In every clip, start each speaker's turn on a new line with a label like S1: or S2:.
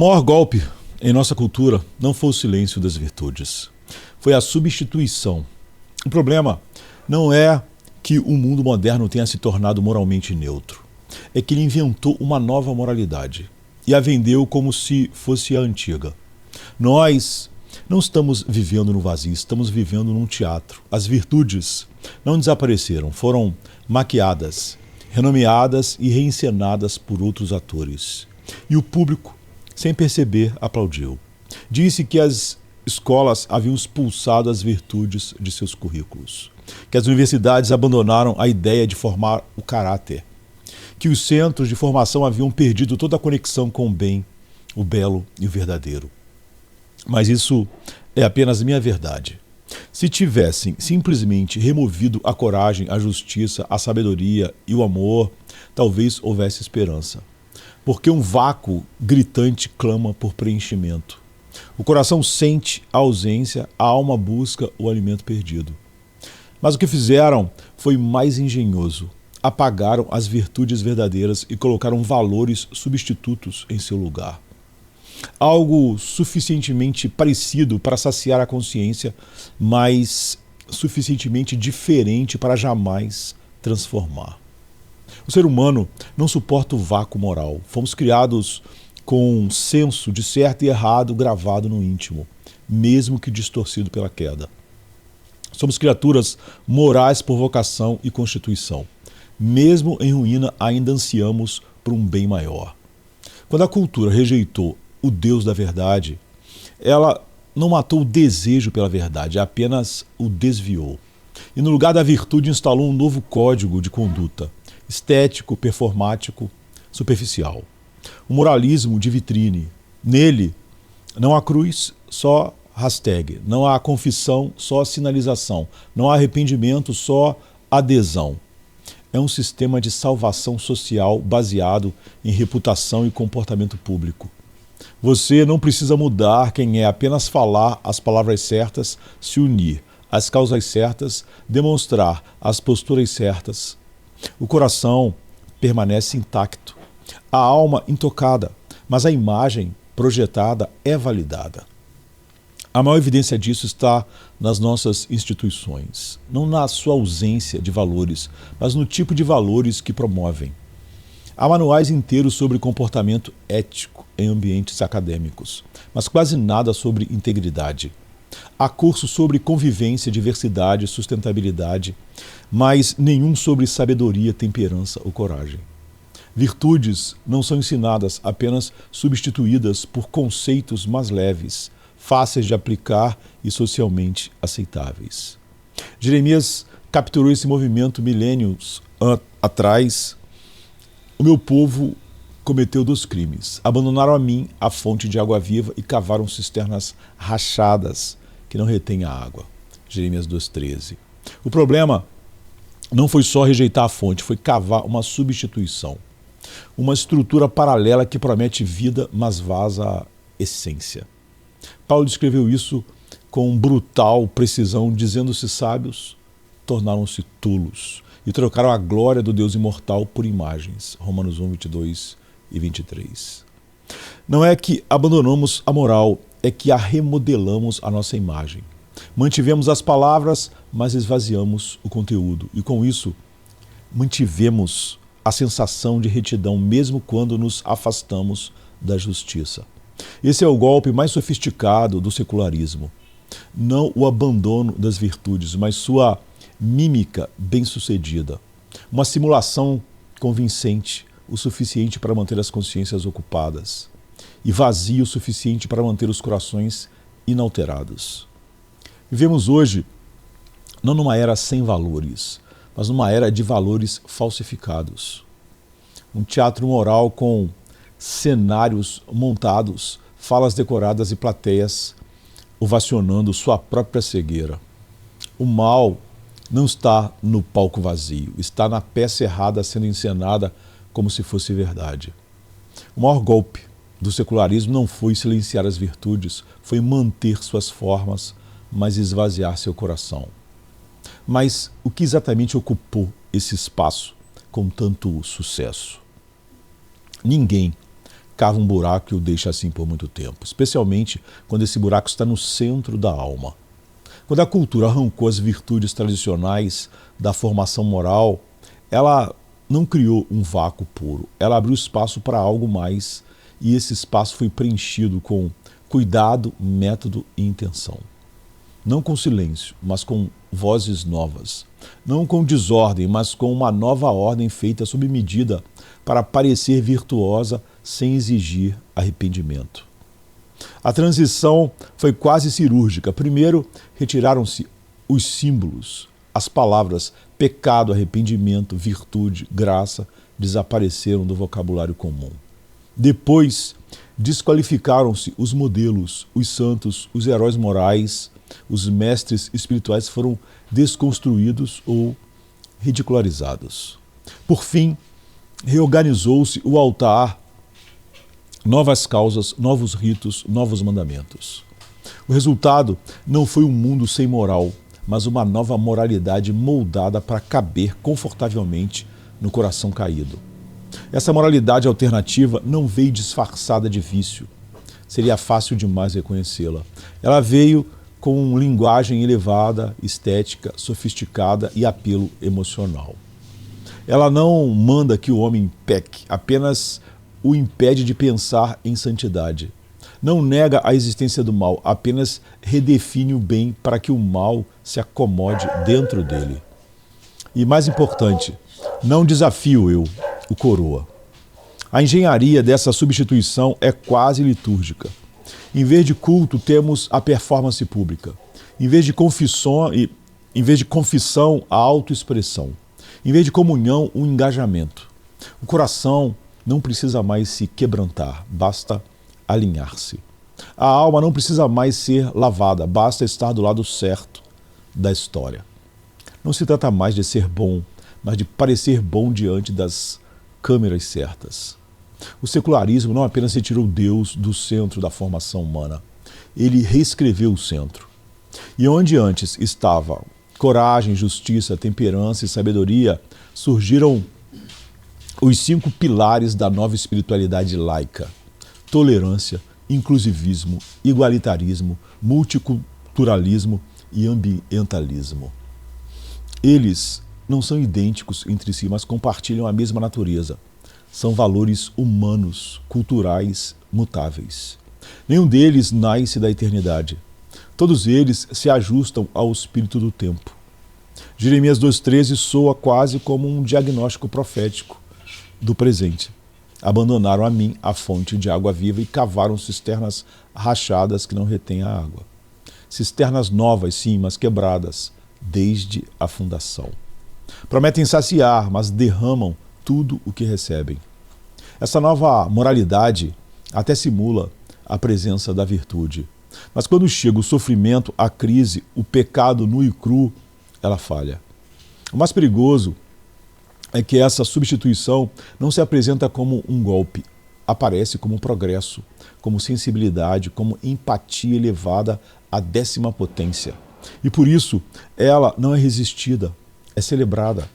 S1: maior golpe em nossa cultura não foi o silêncio das virtudes, foi a substituição. O problema não é que o mundo moderno tenha se tornado moralmente neutro, é que ele inventou uma nova moralidade e a vendeu como se fosse a antiga. Nós não estamos vivendo no vazio, estamos vivendo num teatro. As virtudes não desapareceram, foram maquiadas, renomeadas e reencenadas por outros atores. E o público, sem perceber, aplaudiu. Disse que as escolas haviam expulsado as virtudes de seus currículos, que as universidades abandonaram a ideia de formar o caráter, que os centros de formação haviam perdido toda a conexão com o bem, o belo e o verdadeiro. Mas isso é apenas minha verdade. Se tivessem simplesmente removido a coragem, a justiça, a sabedoria e o amor, talvez houvesse esperança. Porque um vácuo gritante clama por preenchimento. O coração sente a ausência, a alma busca o alimento perdido. Mas o que fizeram foi mais engenhoso. Apagaram as virtudes verdadeiras e colocaram valores substitutos em seu lugar. Algo suficientemente parecido para saciar a consciência, mas suficientemente diferente para jamais transformar. O ser humano não suporta o vácuo moral. Fomos criados com um senso de certo e errado gravado no íntimo, mesmo que distorcido pela queda. Somos criaturas morais por vocação e constituição. Mesmo em ruína, ainda ansiamos por um bem maior. Quando a cultura rejeitou o Deus da verdade, ela não matou o desejo pela verdade, apenas o desviou. E no lugar da virtude instalou um novo código de conduta, estético, performático, superficial. O moralismo de vitrine. Nele, não há cruz, só hashtag. Não há confissão, só sinalização. Não há arrependimento, só adesão. É um sistema de salvação social baseado em reputação e comportamento público. Você não precisa mudar quem é, apenas falar as palavras certas, se unir às causas certas, demonstrar as posturas certas. O coração permanece intacto, a alma intocada, mas a imagem projetada é validada. A maior evidência disso está nas nossas instituições, não na sua ausência de valores, mas no tipo de valores que promovem. Há manuais inteiros sobre comportamento ético em ambientes acadêmicos, mas quase nada sobre integridade. Há cursos sobre convivência, diversidade, sustentabilidade, mas nenhum sobre sabedoria, temperança ou coragem. Virtudes não são ensinadas, apenas substituídas por conceitos mais leves, fáceis de aplicar e socialmente aceitáveis. Jeremias capturou esse movimento milênios atrás. O meu povo cometeu 2 crimes. Abandonaram a mim a fonte de água viva e cavaram cisternas rachadas que não retêm a água. Jeremias 2,13. O problema não foi só rejeitar a fonte, foi cavar uma substituição. Uma estrutura paralela que promete vida, mas vaza a essência. Paulo descreveu isso com brutal precisão, dizendo-se sábios, tornaram-se tolos e trocaram a glória do Deus imortal por imagens. Romanos 1, 22 e 23. Não é que abandonamos a moral, é que a remodelamos a nossa imagem. Mantivemos as palavras, mas esvaziamos o conteúdo. E com isso, mantivemos a sensação de retidão, mesmo quando nos afastamos da justiça. Esse é o golpe mais sofisticado do secularismo. Não o abandono das virtudes, mas sua mímica bem-sucedida. Uma simulação convincente, o suficiente para manter as consciências ocupadas. E vazio o suficiente para manter os corações inalterados. Vivemos hoje não numa era sem valores, mas numa era de valores falsificados. Um teatro moral com cenários montados, falas decoradas e plateias ovacionando sua própria cegueira. O mal não está no palco vazio, está na peça errada sendo encenada como se fosse verdade. O maior golpe do secularismo não foi silenciar as virtudes, foi manter suas formas, mas esvaziar seu coração. Mas o que exatamente ocupou esse espaço com tanto sucesso? Ninguém cava um buraco e o deixa assim por muito tempo, especialmente quando esse buraco está no centro da alma. Quando a cultura arrancou as virtudes tradicionais da formação moral, ela não criou um vácuo puro, ela abriu espaço para algo mais, e esse espaço foi preenchido com cuidado, método e intenção. Não com silêncio, mas com vozes novas. Não com desordem, mas com uma nova ordem feita sob medida para parecer virtuosa sem exigir arrependimento. A transição foi quase cirúrgica. Primeiro, retiraram-se os símbolos, as palavras pecado, arrependimento, virtude, graça, desapareceram do vocabulário comum. Depois, desqualificaram-se os modelos, os santos, os heróis morais, os mestres espirituais foram desconstruídos ou ridicularizados. Por fim, reorganizou-se o altar, novas causas, novos ritos, novos mandamentos. O resultado não foi um mundo sem moral, mas uma nova moralidade moldada para caber confortavelmente no coração caído. Essa moralidade alternativa não veio disfarçada de vício. Seria fácil demais reconhecê-la. Ela veio com linguagem elevada, estética, sofisticada e apelo emocional. Ela não manda que o homem peque, apenas o impede de pensar em santidade. Não nega a existência do mal, apenas redefine o bem para que o mal se acomode dentro dele. E mais importante, não desafio eu, o coroa. A engenharia dessa substituição é quase litúrgica. Em vez de culto, temos a performance pública. Em vez de confissão, a autoexpressão. Em vez de comunhão, o engajamento. O coração não precisa mais se quebrantar, basta alinhar-se. A alma não precisa mais ser lavada, basta estar do lado certo da história. Não se trata mais de ser bom, mas de parecer bom diante das câmeras certas. O secularismo não apenas retirou Deus do centro da formação humana, ele reescreveu o centro. E onde antes estava coragem, justiça, temperança e sabedoria, surgiram os 5 pilares da nova espiritualidade laica: tolerância, inclusivismo, igualitarismo, multiculturalismo e ambientalismo. Eles não são idênticos entre si, mas compartilham a mesma natureza. São valores humanos, culturais, mutáveis. Nenhum deles nasce da eternidade. Todos eles se ajustam ao espírito do tempo. Jeremias 2,13 soa quase como um diagnóstico profético do presente. Abandonaram a mim a fonte de água viva e cavaram cisternas rachadas que não retêm a água. Cisternas novas, sim, mas quebradas desde a fundação. Prometem saciar, mas derramam tudo o que recebem. Essa nova moralidade até simula a presença da virtude. Mas quando chega o sofrimento, a crise, o pecado nu e cru, ela falha. O mais perigoso é que essa substituição não se apresenta como um golpe, aparece como progresso, como sensibilidade, como empatia elevada à 10ª potência. E por isso, ela não é resistida, é celebrada.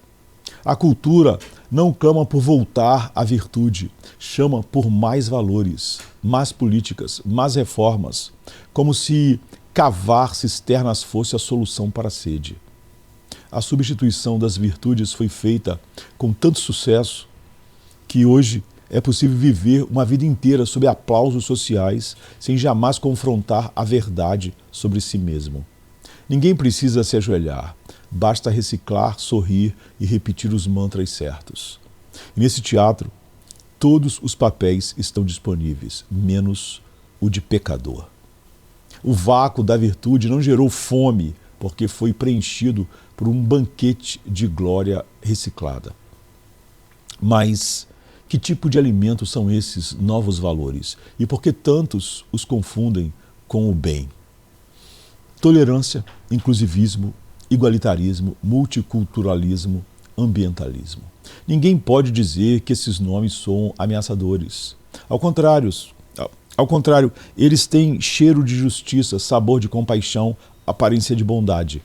S1: A cultura não clama por voltar à virtude, chama por mais valores, mais políticas, mais reformas, como se cavar cisternas fosse a solução para a sede. A substituição das virtudes foi feita com tanto sucesso que hoje é possível viver uma vida inteira sob aplausos sociais sem jamais confrontar a verdade sobre si mesmo. Ninguém precisa se ajoelhar, basta reciclar, sorrir e repetir os mantras certos. E nesse teatro, todos os papéis estão disponíveis, menos o de pecador. O vácuo da virtude não gerou fome, porque foi preenchido por um banquete de glória reciclada. Mas que tipo de alimento são esses novos valores? E por que tantos os confundem com o bem? Tolerância, inclusivismo, igualitarismo, multiculturalismo, ambientalismo. Ninguém pode dizer que esses nomes são ameaçadores. Ao contrário, eles têm cheiro de justiça, sabor de compaixão, aparência de bondade.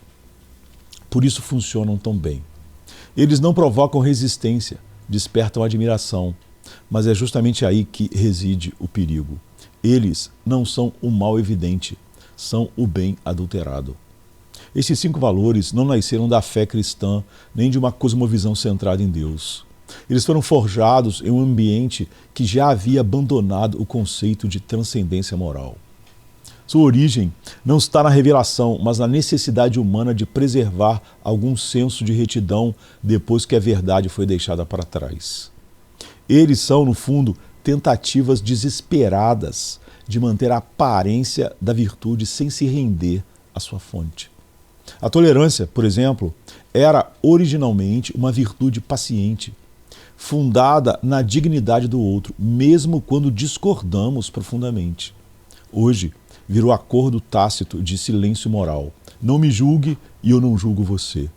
S1: Por isso funcionam tão bem. Eles não provocam resistência, despertam admiração. Mas é justamente aí que reside o perigo. Eles não são o mal evidente, são o bem adulterado. Esses 5 valores não nasceram da fé cristã, nem de uma cosmovisão centrada em Deus. Eles foram forjados em um ambiente que já havia abandonado o conceito de transcendência moral. Sua origem não está na revelação, mas na necessidade humana de preservar algum senso de retidão depois que a verdade foi deixada para trás. Eles são, no fundo, tentativas desesperadas de manter a aparência da virtude sem se render à sua fonte. A tolerância, por exemplo, era originalmente uma virtude paciente, fundada na dignidade do outro, mesmo quando discordamos profundamente. Hoje, virou acordo tácito de silêncio moral. Não me julgue e eu não julgo você.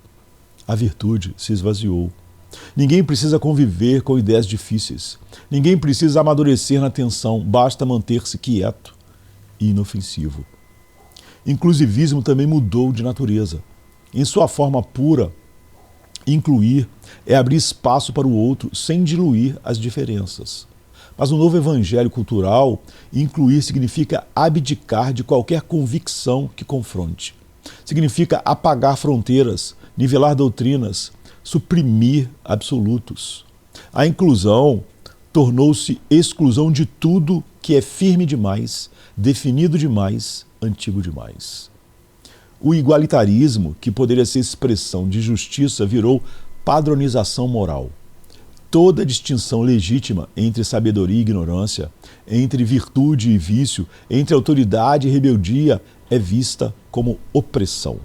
S1: A virtude se esvaziou. Ninguém precisa conviver com ideias difíceis. Ninguém precisa amadurecer na tensão, basta manter-se quieto e inofensivo. Inclusivismo também mudou de natureza. Em sua forma pura, incluir é abrir espaço para o outro sem diluir as diferenças. Mas no novo evangelho cultural, incluir significa abdicar de qualquer convicção que confronte. Significa apagar fronteiras, nivelar doutrinas, suprimir absolutos. A inclusão tornou-se exclusão de tudo que é firme demais, definido demais, antigo demais. O igualitarismo, que poderia ser expressão de justiça, virou padronização moral. Toda distinção legítima entre sabedoria e ignorância, entre virtude e vício, entre autoridade e rebeldia, é vista como opressão.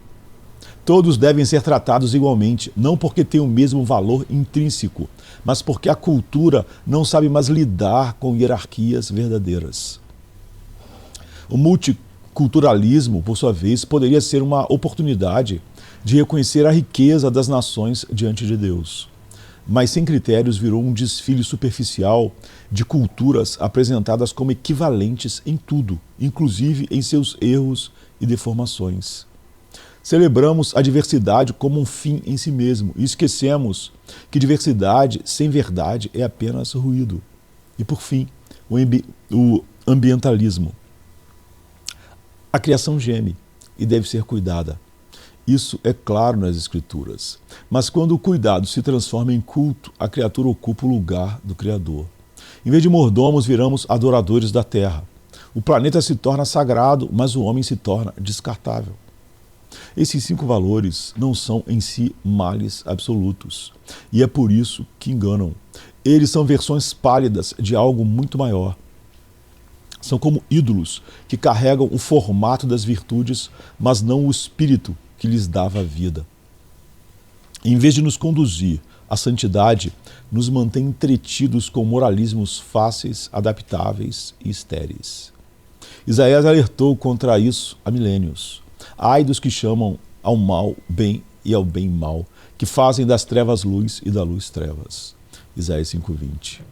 S1: Todos devem ser tratados igualmente, não porque têm o mesmo valor intrínseco, mas porque a cultura não sabe mais lidar com hierarquias verdadeiras. O multiculturalismo, por sua vez, poderia ser uma oportunidade de reconhecer a riqueza das nações diante de Deus. Mas sem critérios virou um desfile superficial de culturas apresentadas como equivalentes em tudo, inclusive em seus erros e deformações. Celebramos a diversidade como um fim em si mesmo e esquecemos que diversidade sem verdade é apenas ruído. E por fim, o ambientalismo. A criação geme e deve ser cuidada. Isso é claro nas Escrituras. Mas quando o cuidado se transforma em culto, a criatura ocupa o lugar do Criador. Em vez de mordomos, viramos adoradores da terra. O planeta se torna sagrado, mas o homem se torna descartável. Esses 5 valores não são em si males absolutos. E é por isso que enganam. Eles são versões pálidas de algo muito maior. São como ídolos que carregam o formato das virtudes, mas não o espírito que lhes dava a vida. Em vez de nos conduzir à santidade, nos mantém entretidos com moralismos fáceis, adaptáveis e estéreis. Isaías alertou contra isso há milênios. Ai dos que chamam ao mal bem e ao bem mal, que fazem das trevas luz e da luz trevas. Isaías 5:20.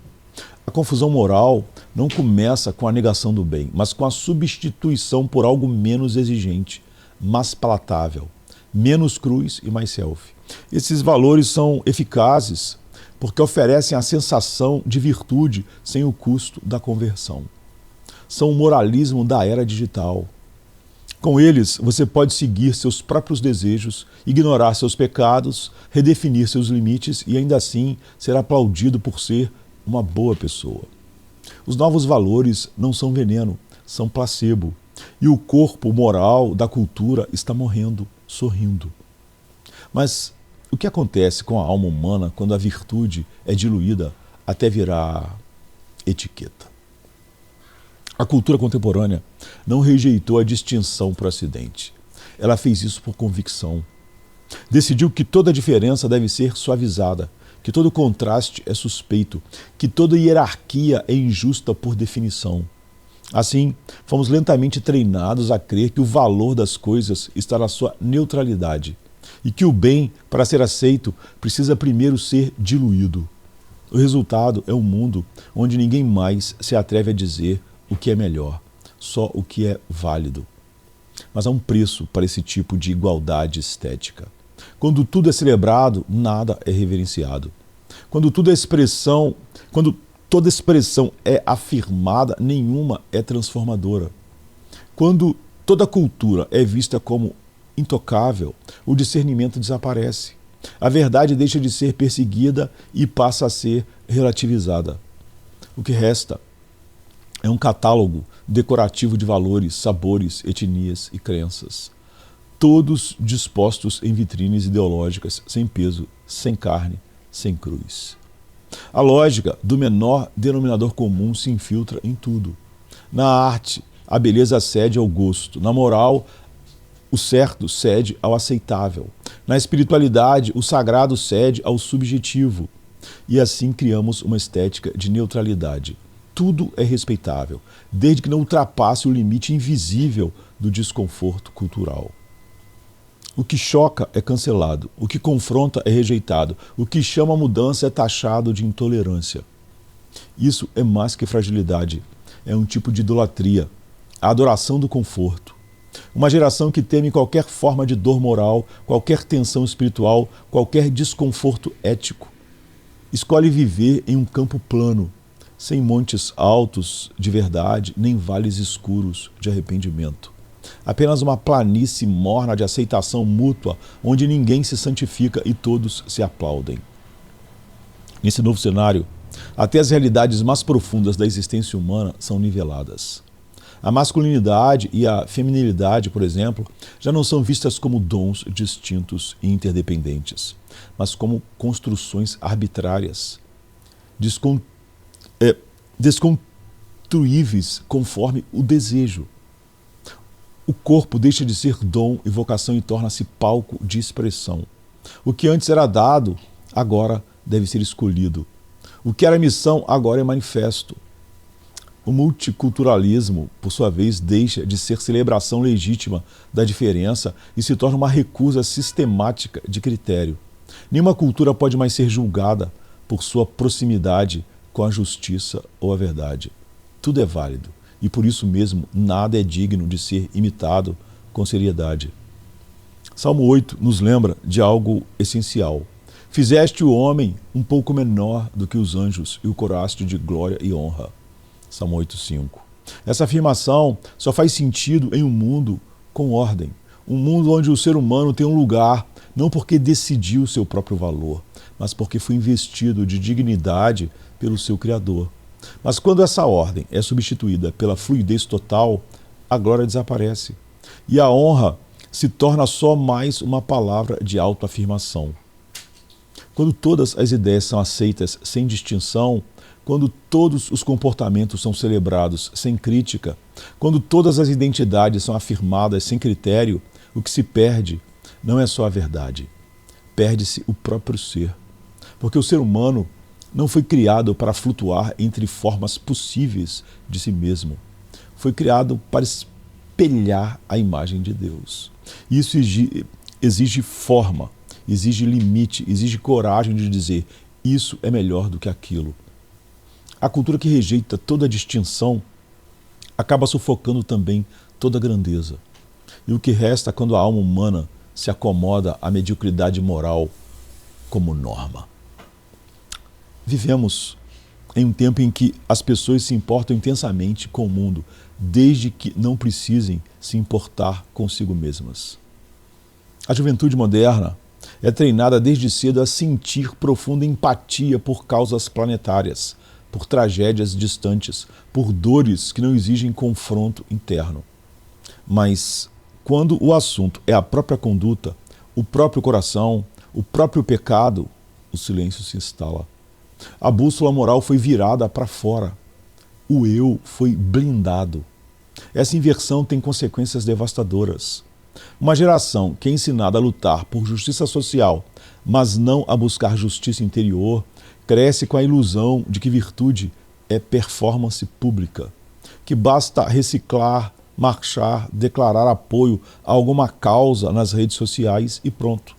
S1: A confusão moral não começa com a negação do bem, mas com a substituição por algo menos exigente, mais palatável, menos cruz e mais selfie. Esses valores são eficazes porque oferecem a sensação de virtude sem o custo da conversão. São o moralismo da era digital. Com eles, você pode seguir seus próprios desejos, ignorar seus pecados, redefinir seus limites e ainda assim ser aplaudido por ser uma boa pessoa. Os novos valores não são veneno, são placebo. E o corpo moral da cultura está morrendo, sorrindo. Mas o que acontece com a alma humana quando a virtude é diluída até virar etiqueta? A cultura contemporânea não rejeitou a distinção por acidente. Ela fez isso por convicção. Decidiu que toda diferença deve ser suavizada, que todo contraste é suspeito, que toda hierarquia é injusta por definição. Assim, fomos lentamente treinados a crer que o valor das coisas está na sua neutralidade e que o bem, para ser aceito, precisa primeiro ser diluído. O resultado é um mundo onde ninguém mais se atreve a dizer o que é melhor, só o que é válido. Mas há um preço para esse tipo de igualdade estética. Quando tudo é celebrado, nada é reverenciado. Quando tudo é expressão, quando toda expressão é afirmada, nenhuma é transformadora. Quando toda cultura é vista como intocável, o discernimento desaparece. A verdade deixa de ser perseguida e passa a ser relativizada. O que resta é um catálogo decorativo de valores, sabores, etnias e crenças, todos dispostos em vitrines ideológicas, sem peso, sem carne, sem cruz. A lógica do menor denominador comum se infiltra em tudo. Na arte, a beleza cede ao gosto. Na moral, o certo cede ao aceitável. Na espiritualidade, o sagrado cede ao subjetivo. E assim criamos uma estética de neutralidade. Tudo é respeitável, desde que não ultrapasse o limite invisível do desconforto cultural. O que choca é cancelado, o que confronta é rejeitado, o que chama a mudança é taxado de intolerância. Isso é mais que fragilidade, é um tipo de idolatria, a adoração do conforto. Uma geração que teme qualquer forma de dor moral, qualquer tensão espiritual, qualquer desconforto ético. Escolhe viver em um campo plano, sem montes altos de verdade, nem vales escuros de arrependimento. Apenas uma planície morna de aceitação mútua, onde ninguém se santifica e todos se aplaudem. Nesse novo cenário, até as realidades mais profundas da existência humana são niveladas. A masculinidade e a feminilidade, por exemplo, já não são vistas como dons distintos e interdependentes, mas como construções arbitrárias, desconstruíveis conforme o desejo. O corpo deixa de ser dom e vocação e torna-se palco de expressão. O que antes era dado, agora deve ser escolhido. O que era missão, agora é manifesto. O multiculturalismo, por sua vez, deixa de ser celebração legítima da diferença e se torna uma recusa sistemática de critério. Nenhuma cultura pode mais ser julgada por sua proximidade com a justiça ou a verdade. Tudo é válido. E por isso mesmo nada é digno de ser imitado com seriedade. Salmo 8 nos lembra de algo essencial. Fizeste o homem um pouco menor do que os anjos e o coroaste de glória e honra. Salmo 8,5. Essa afirmação só faz sentido em um mundo com ordem. Um mundo onde o ser humano tem um lugar, não porque decidiu o seu próprio valor, mas porque foi investido de dignidade pelo seu Criador. Mas quando essa ordem é substituída pela fluidez total, a glória desaparece. E a honra se torna só mais uma palavra de autoafirmação. Quando todas as ideias são aceitas sem distinção, quando todos os comportamentos são celebrados sem crítica, quando todas as identidades são afirmadas sem critério, o que se perde não é só a verdade, perde-se o próprio ser. Porque o ser humano não foi criado para flutuar entre formas possíveis de si mesmo. Foi criado para espelhar a imagem de Deus. Isso exige forma, exige limite, exige coragem de dizer isso é melhor do que aquilo. A cultura que rejeita toda distinção acaba sufocando também toda grandeza. E o que resta quando a alma humana se acomoda à mediocridade moral como norma? Vivemos em um tempo em que as pessoas se importam intensamente com o mundo, desde que não precisem se importar consigo mesmas. A juventude moderna é treinada desde cedo a sentir profunda empatia por causas planetárias, por tragédias distantes, por dores que não exigem confronto interno. Mas quando o assunto é a própria conduta, o próprio coração, o próprio pecado, o silêncio se instala. A bússola moral foi virada para fora. O eu foi blindado. Essa inversão tem consequências devastadoras. Uma geração que é ensinada a lutar por justiça social, mas não a buscar justiça interior, cresce com a ilusão de que virtude é performance pública, que basta reciclar, marchar, declarar apoio a alguma causa nas redes sociais e pronto.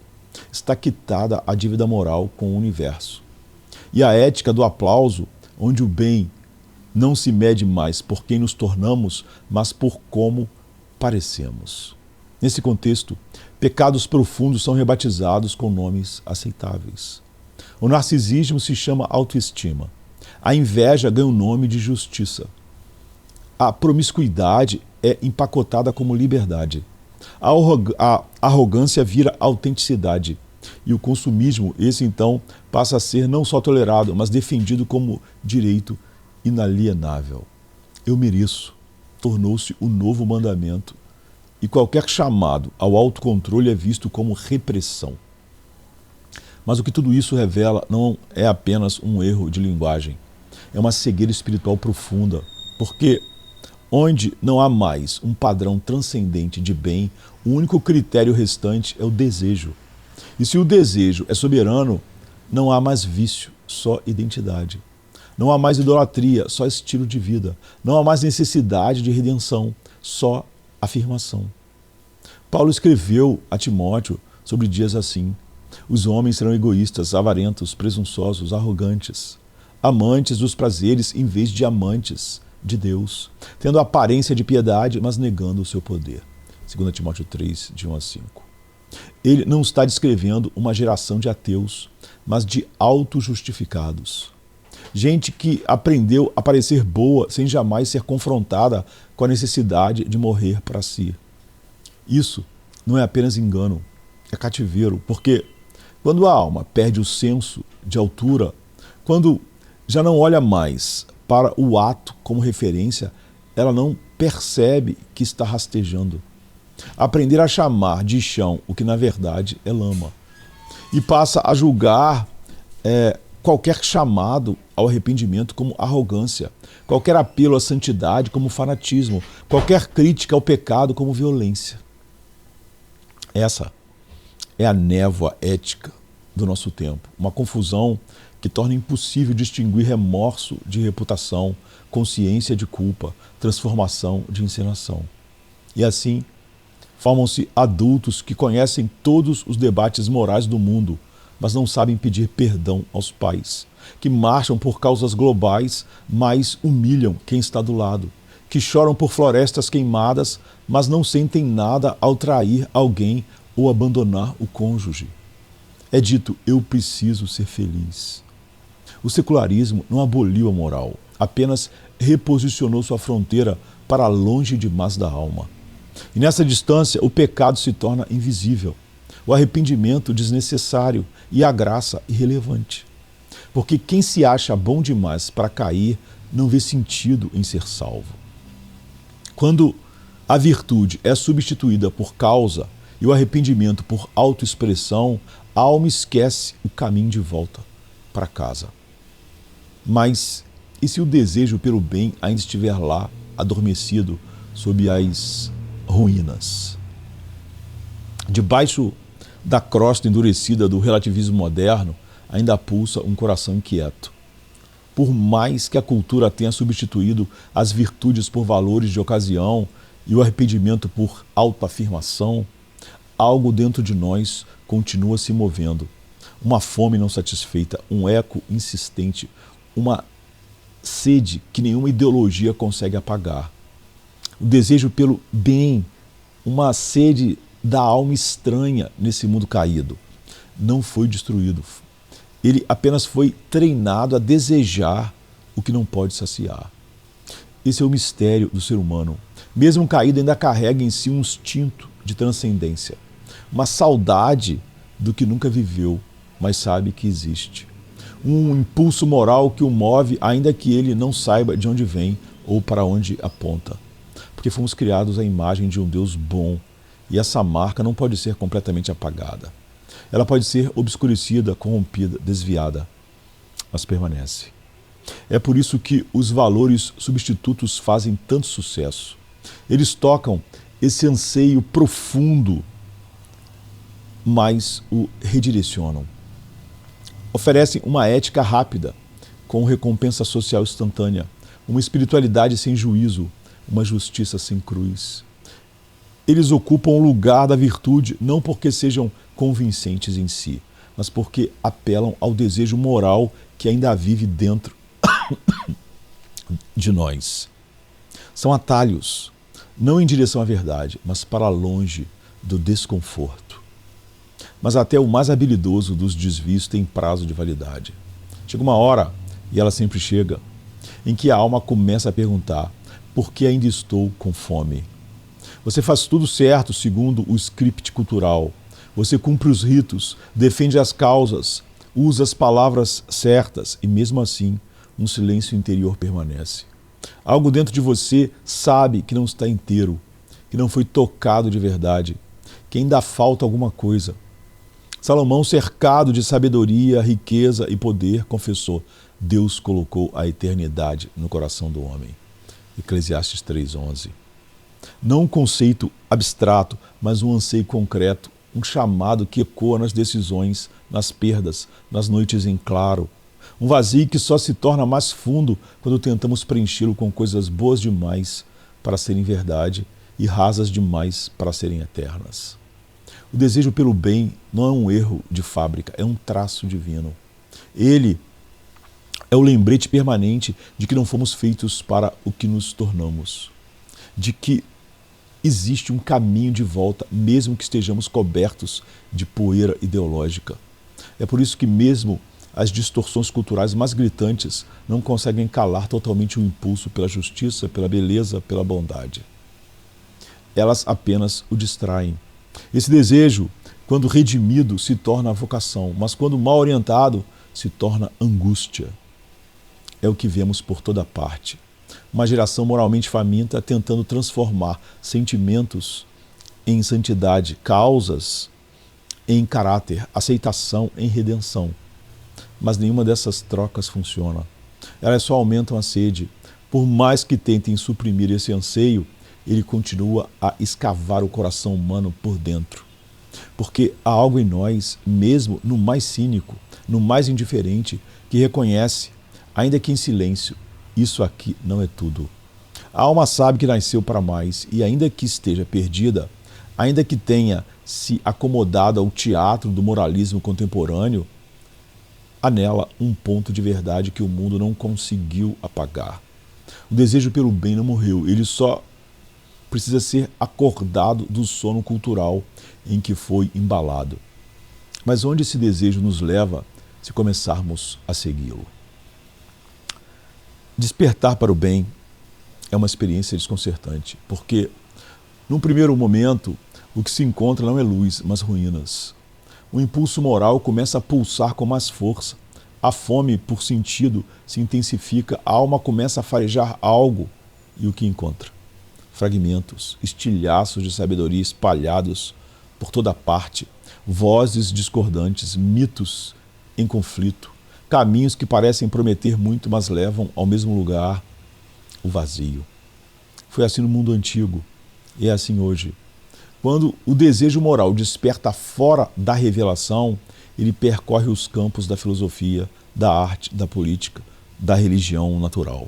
S1: Está quitada a dívida moral com o universo. E a ética do aplauso, onde o bem não se mede mais por quem nos tornamos, mas por como parecemos. Nesse contexto, pecados profundos são rebatizados com nomes aceitáveis. O narcisismo se chama autoestima. A inveja ganha o nome de justiça. A promiscuidade é empacotada como liberdade. A arrogância vira autenticidade. E o consumismo, esse então, passa a ser não só tolerado, mas defendido como direito inalienável. Eu mereço. Tornou-se o novo mandamento. E qualquer chamado ao autocontrole é visto como repressão. Mas o que tudo isso revela não é apenas um erro de linguagem. É uma cegueira espiritual profunda. Porque onde não há mais um padrão transcendente de bem, o único critério restante é o desejo. E se o desejo é soberano, não há mais vício, só identidade. Não há mais idolatria, só estilo de vida. Não há mais necessidade de redenção, só afirmação. Paulo escreveu a Timóteo sobre dias assim. Os homens serão egoístas, avarentos, presunçosos, arrogantes, amantes dos prazeres em vez de amantes de Deus, tendo aparência de piedade, mas negando o seu poder. 2 Timóteo 3, de 1 a 5. Ele não está descrevendo uma geração de ateus, mas de auto-justificados. Gente que aprendeu a parecer boa sem jamais ser confrontada com a necessidade de morrer para si. Isso não é apenas engano, é cativeiro, porque quando a alma perde o senso de altura, quando já não olha mais para o ato como referência, ela não percebe que está rastejando. Aprender a chamar de chão o que na verdade é lama. E passa a julgar qualquer chamado ao arrependimento como arrogância, qualquer apelo à santidade como fanatismo, qualquer crítica ao pecado como violência. Essa é a névoa ética do nosso tempo, uma confusão que torna impossível distinguir remorso de reputação, consciência de culpa, transformação de encenação. E assim, formam-se adultos que conhecem todos os debates morais do mundo, mas não sabem pedir perdão aos pais, que marcham por causas globais, mas humilham quem está do lado, que choram por florestas queimadas, mas não sentem nada ao trair alguém ou abandonar o cônjuge. É dito, eu preciso ser feliz. O secularismo não aboliu a moral, apenas reposicionou sua fronteira para longe demais da alma. E nessa distância, o pecado se torna invisível, o arrependimento desnecessário e a graça irrelevante. Porque quem se acha bom demais para cair não vê sentido em ser salvo. Quando a virtude é substituída por causa e o arrependimento por autoexpressão, a alma esquece o caminho de volta para casa. Mas e se o desejo pelo bem ainda estiver lá, adormecido, sob as ruínas? Debaixo da crosta endurecida do relativismo moderno, ainda pulsa um coração inquieto. Por mais que a cultura tenha substituído as virtudes por valores de ocasião e o arrependimento por autoafirmação, algo dentro de nós continua se movendo. Uma fome não satisfeita, um eco insistente, uma sede que nenhuma ideologia consegue apagar. O desejo pelo bem, uma sede da alma estranha nesse mundo caído. Não foi destruído. Ele apenas foi treinado a desejar o que não pode saciar. Esse é o mistério do ser humano. Mesmo caído, ainda carrega em si um instinto de transcendência. Uma saudade do que nunca viveu, mas sabe que existe. Um impulso moral que o move, ainda que ele não saiba de onde vem ou para onde aponta. Porque fomos criados à imagem de um Deus bom, e essa marca não pode ser completamente apagada. Ela pode ser obscurecida, corrompida, desviada, mas permanece. É por isso que os valores substitutos fazem tanto sucesso. Eles tocam esse anseio profundo, mas o redirecionam. Oferecem uma ética rápida, com recompensa social instantânea, uma espiritualidade sem juízo, uma justiça sem cruz. Eles ocupam o lugar da virtude não porque sejam convincentes em si, mas porque apelam ao desejo moral que ainda vive dentro de nós. São atalhos, não em direção à verdade, mas para longe do desconforto. Mas até o mais habilidoso dos desvios tem prazo de validade. Chega uma hora e ela sempre chega, em que a alma começa a perguntar: por que ainda estou com fome? Você faz tudo certo segundo o script cultural. Você cumpre os ritos, defende as causas, usa as palavras certas e mesmo assim um silêncio interior permanece. Algo dentro de você sabe que não está inteiro, que não foi tocado de verdade, que ainda falta alguma coisa. Salomão, cercado de sabedoria, riqueza e poder, confessou: Deus colocou a eternidade no coração do homem. Eclesiastes 3:11. Não um conceito abstrato, mas um anseio concreto, um chamado que ecoa nas decisões, nas perdas, nas noites em claro. Um vazio que só se torna mais fundo quando tentamos preenchê-lo com coisas boas demais para serem verdade e rasas demais para serem eternas. O desejo pelo bem não é um erro de fábrica, é um traço divino. Ele é o lembrete permanente de que não fomos feitos para o que nos tornamos, de que existe um caminho de volta, mesmo que estejamos cobertos de poeira ideológica. É por isso que mesmo as distorções culturais mais gritantes não conseguem calar totalmente o impulso pela justiça, pela beleza, pela bondade. Elas apenas o distraem. Esse desejo, quando redimido, se torna vocação, mas quando mal orientado, se torna angústia. É o que vemos por toda parte. Uma geração moralmente faminta tentando transformar sentimentos em santidade, causas em caráter, aceitação em redenção. Mas nenhuma dessas trocas funciona. Elas só aumentam a sede. Por mais que tentem suprimir esse anseio, ele continua a escavar o coração humano por dentro. Porque há algo em nós, mesmo no mais cínico, no mais indiferente, que reconhece, ainda que em silêncio, isso aqui não é tudo. A alma sabe que nasceu para mais e ainda que esteja perdida, ainda que tenha se acomodado ao teatro do moralismo contemporâneo, há nela um ponto de verdade que o mundo não conseguiu apagar. O desejo pelo bem não morreu, ele só precisa ser acordado do sono cultural em que foi embalado. Mas onde esse desejo nos leva se começarmos a segui-lo? Despertar para o bem é uma experiência desconcertante, porque, num primeiro momento, o que se encontra não é luz, mas ruínas. O impulso moral começa a pulsar com mais força. A fome por sentido se intensifica, a alma começa a farejar algo e o que encontra? Fragmentos, estilhaços de sabedoria espalhados por toda parte, vozes discordantes, mitos em conflito, caminhos que parecem prometer muito, mas levam ao mesmo lugar, o vazio. Foi assim no mundo antigo e é assim hoje. Quando o desejo moral desperta fora da revelação, ele percorre os campos da filosofia, da arte, da política, da religião natural.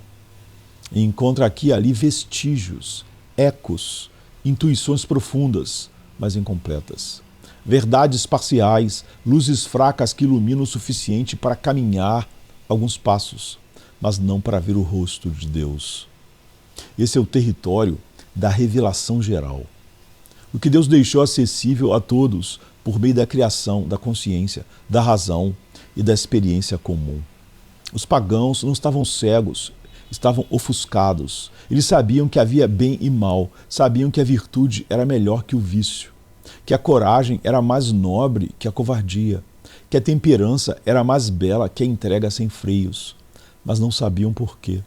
S1: E encontra aqui e ali vestígios, ecos, intuições profundas, mas incompletas. Verdades parciais, luzes fracas que iluminam o suficiente para caminhar alguns passos, mas não para ver o rosto de Deus. Esse é o território da revelação geral. O que Deus deixou acessível a todos por meio da criação, da consciência, da razão e da experiência comum. Os pagãos não estavam cegos, estavam ofuscados. Eles sabiam que havia bem e mal, sabiam que a virtude era melhor que o vício, que a coragem era mais nobre que a covardia, que a temperança era mais bela que a entrega sem freios, mas não sabiam por quê.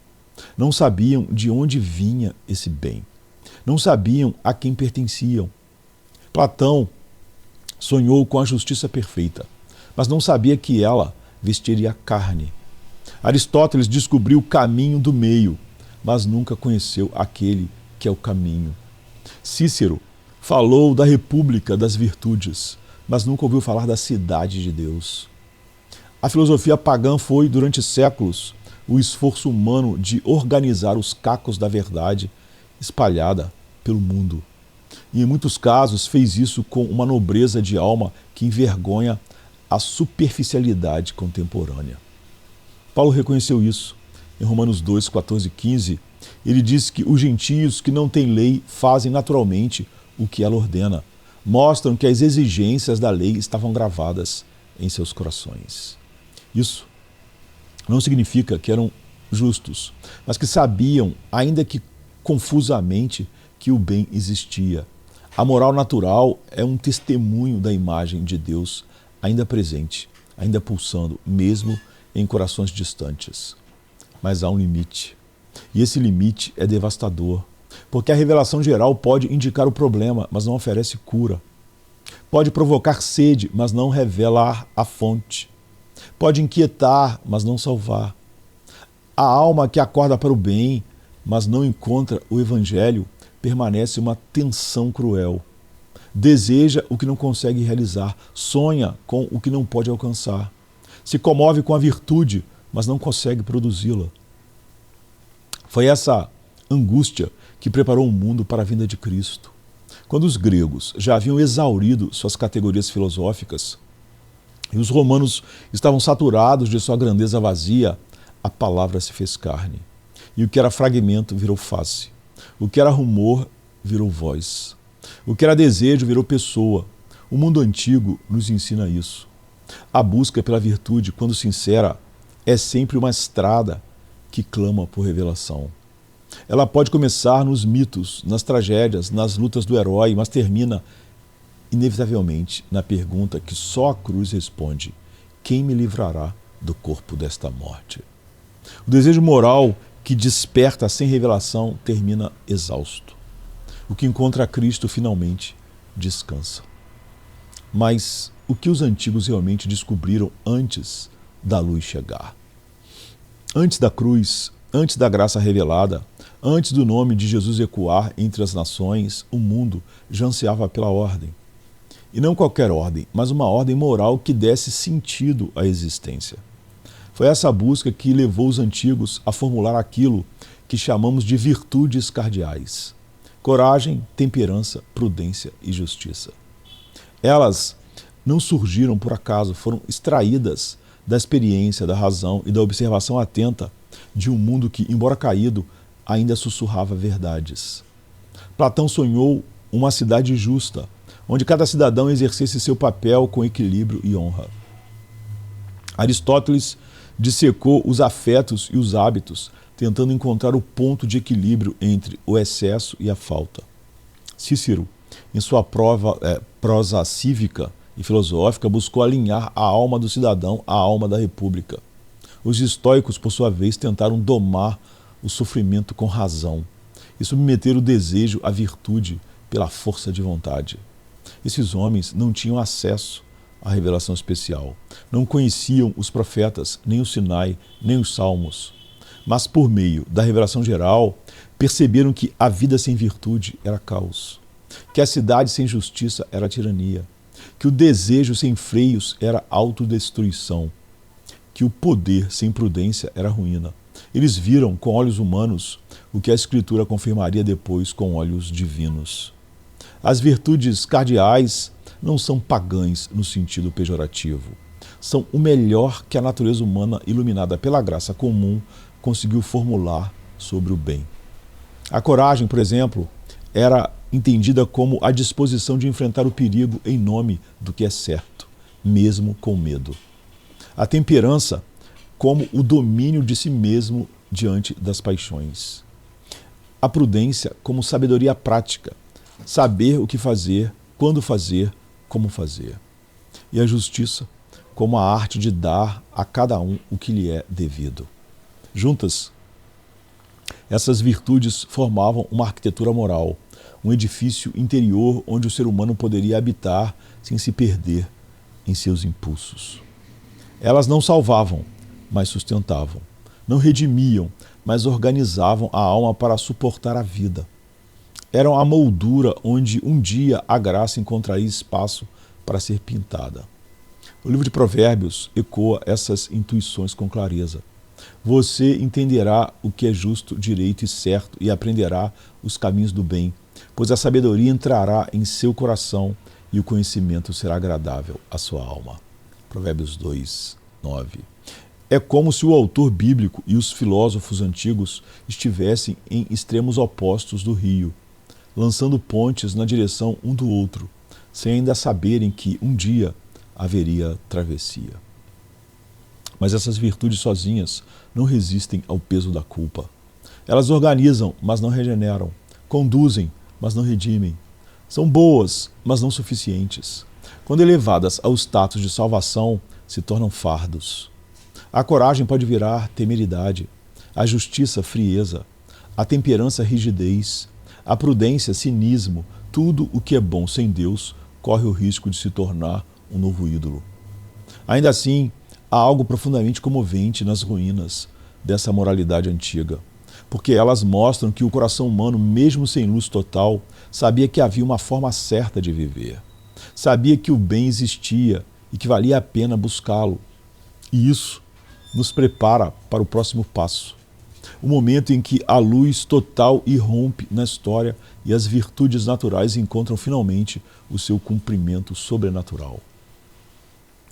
S1: Não sabiam de onde vinha esse bem. Não sabiam a quem pertenciam. Platão sonhou com a justiça perfeita, mas não sabia que ela vestiria a carne. Aristóteles descobriu o caminho do meio, mas nunca conheceu aquele que é o caminho. Cícero falou da república das virtudes, mas nunca ouviu falar da cidade de Deus. A filosofia pagã foi, durante séculos, o esforço humano de organizar os cacos da verdade espalhada pelo mundo. E em muitos casos fez isso com uma nobreza de alma que envergonha a superficialidade contemporânea. Paulo reconheceu isso. Em Romanos 2, 14 e 15, ele diz que os gentios que não têm lei fazem naturalmente o que ela ordena. Mostram que as exigências da lei estavam gravadas em seus corações. Isso Não significa que eram justos, mas que sabiam, ainda que confusamente, que o bem existia. A moral natural é um testemunho da imagem de Deus ainda presente, ainda pulsando, mesmo em corações distantes. Mas há um limite. E esse limite é devastador, porque a revelação geral pode indicar o problema, mas não oferece cura. Pode provocar sede, mas não revelar a fonte. Pode inquietar, mas não salvar. A alma que acorda para o bem, mas não encontra o Evangelho, permanece uma tensão cruel. Deseja o que não consegue realizar, sonha com o que não pode alcançar. Se comove com a virtude, mas não consegue produzi-la. Foi essa angústia que preparou o mundo para a vinda de Cristo. Quando os gregos já haviam exaurido suas categorias filosóficas e os romanos estavam saturados de sua grandeza vazia, a palavra se fez carne. E o que era fragmento virou face. O que era rumor virou voz. O que era desejo virou pessoa. O mundo antigo nos ensina isso. A busca pela virtude, quando sincera, é sempre uma estrada que clama por revelação. Ela pode começar nos mitos, nas tragédias, nas lutas do herói, mas termina, inevitavelmente, na pergunta que só a cruz responde: quem me livrará do corpo desta morte? O desejo moral que desperta sem revelação termina exausto. O que encontra Cristo finalmente descansa. Mas o que os antigos realmente descobriram antes da luz chegar? Antes da cruz, antes da graça revelada, antes do nome de Jesus ecoar entre as nações, o mundo já ansiava pela ordem. E não qualquer ordem, mas uma ordem moral que desse sentido à existência. Foi essa busca que levou os antigos a formular aquilo que chamamos de virtudes cardeais: coragem, temperança, prudência e justiça. Elas não surgiram por acaso, foram extraídas da experiência, da razão e da observação atenta de um mundo que, embora caído, ainda sussurrava verdades. Platão sonhou uma cidade justa, onde cada cidadão exercesse seu papel com equilíbrio e honra. Aristóteles dissecou os afetos e os hábitos, tentando encontrar o ponto de equilíbrio entre o excesso e a falta. Cícero, em sua prosa cívica e filosófica, buscou alinhar a alma do cidadão à alma da república. Os estoicos, por sua vez, tentaram domar o sofrimento com razão e submeter o desejo à virtude pela força de vontade. Esses homens não tinham acesso à revelação especial, não conheciam os profetas, nem o Sinai, nem os Salmos, mas por meio da revelação geral, perceberam que a vida sem virtude era caos, que a cidade sem justiça era tirania, que o desejo sem freios era autodestruição, que o poder sem prudência era ruína. Eles viram com olhos humanos o que a Escritura confirmaria depois com olhos divinos. As virtudes cardeais não são pagãs no sentido pejorativo. São o melhor que a natureza humana, iluminada pela graça comum, conseguiu formular sobre o bem. A coragem, por exemplo, era entendida como a disposição de enfrentar o perigo em nome do que é certo, mesmo com medo. A temperança como o domínio de si mesmo diante das paixões. A prudência como sabedoria prática, saber o que fazer, quando fazer, como fazer. E a justiça como a arte de dar a cada um o que lhe é devido. Juntas, essas virtudes formavam uma arquitetura moral, um edifício interior onde o ser humano poderia habitar sem se perder em seus impulsos. Elas não salvavam, mas sustentavam. Não redimiam, mas organizavam a alma para suportar a vida. Eram a moldura onde um dia a graça encontraria espaço para ser pintada. O livro de Provérbios ecoa essas intuições com clareza. Você entenderá o que é justo, direito e certo e aprenderá os caminhos do bem, pois a sabedoria entrará em seu coração e o conhecimento será agradável à sua alma. Provérbios 2, 9. É como se o autor bíblico e os filósofos antigos estivessem em extremos opostos do rio, lançando pontes na direção um do outro, sem ainda saberem que um dia haveria travessia. Mas essas virtudes sozinhas não resistem ao peso da culpa. Elas organizam, mas não regeneram. Conduzem, mas não redimem. São boas, mas não suficientes. Quando elevadas ao status de salvação, se tornam fardos. A coragem pode virar temeridade, a justiça frieza, a temperança rigidez, a prudência cinismo. Tudo o que é bom sem Deus corre o risco de se tornar um novo ídolo. Ainda assim, há algo profundamente comovente nas ruínas dessa moralidade antiga, porque elas mostram que o coração humano, mesmo sem luz total, sabia que havia uma forma certa de viver. Sabia que o bem existia e que valia a pena buscá-lo. E isso nos prepara para o próximo passo. O momento em que a luz total irrompe na história e as virtudes naturais encontram finalmente o seu cumprimento sobrenatural.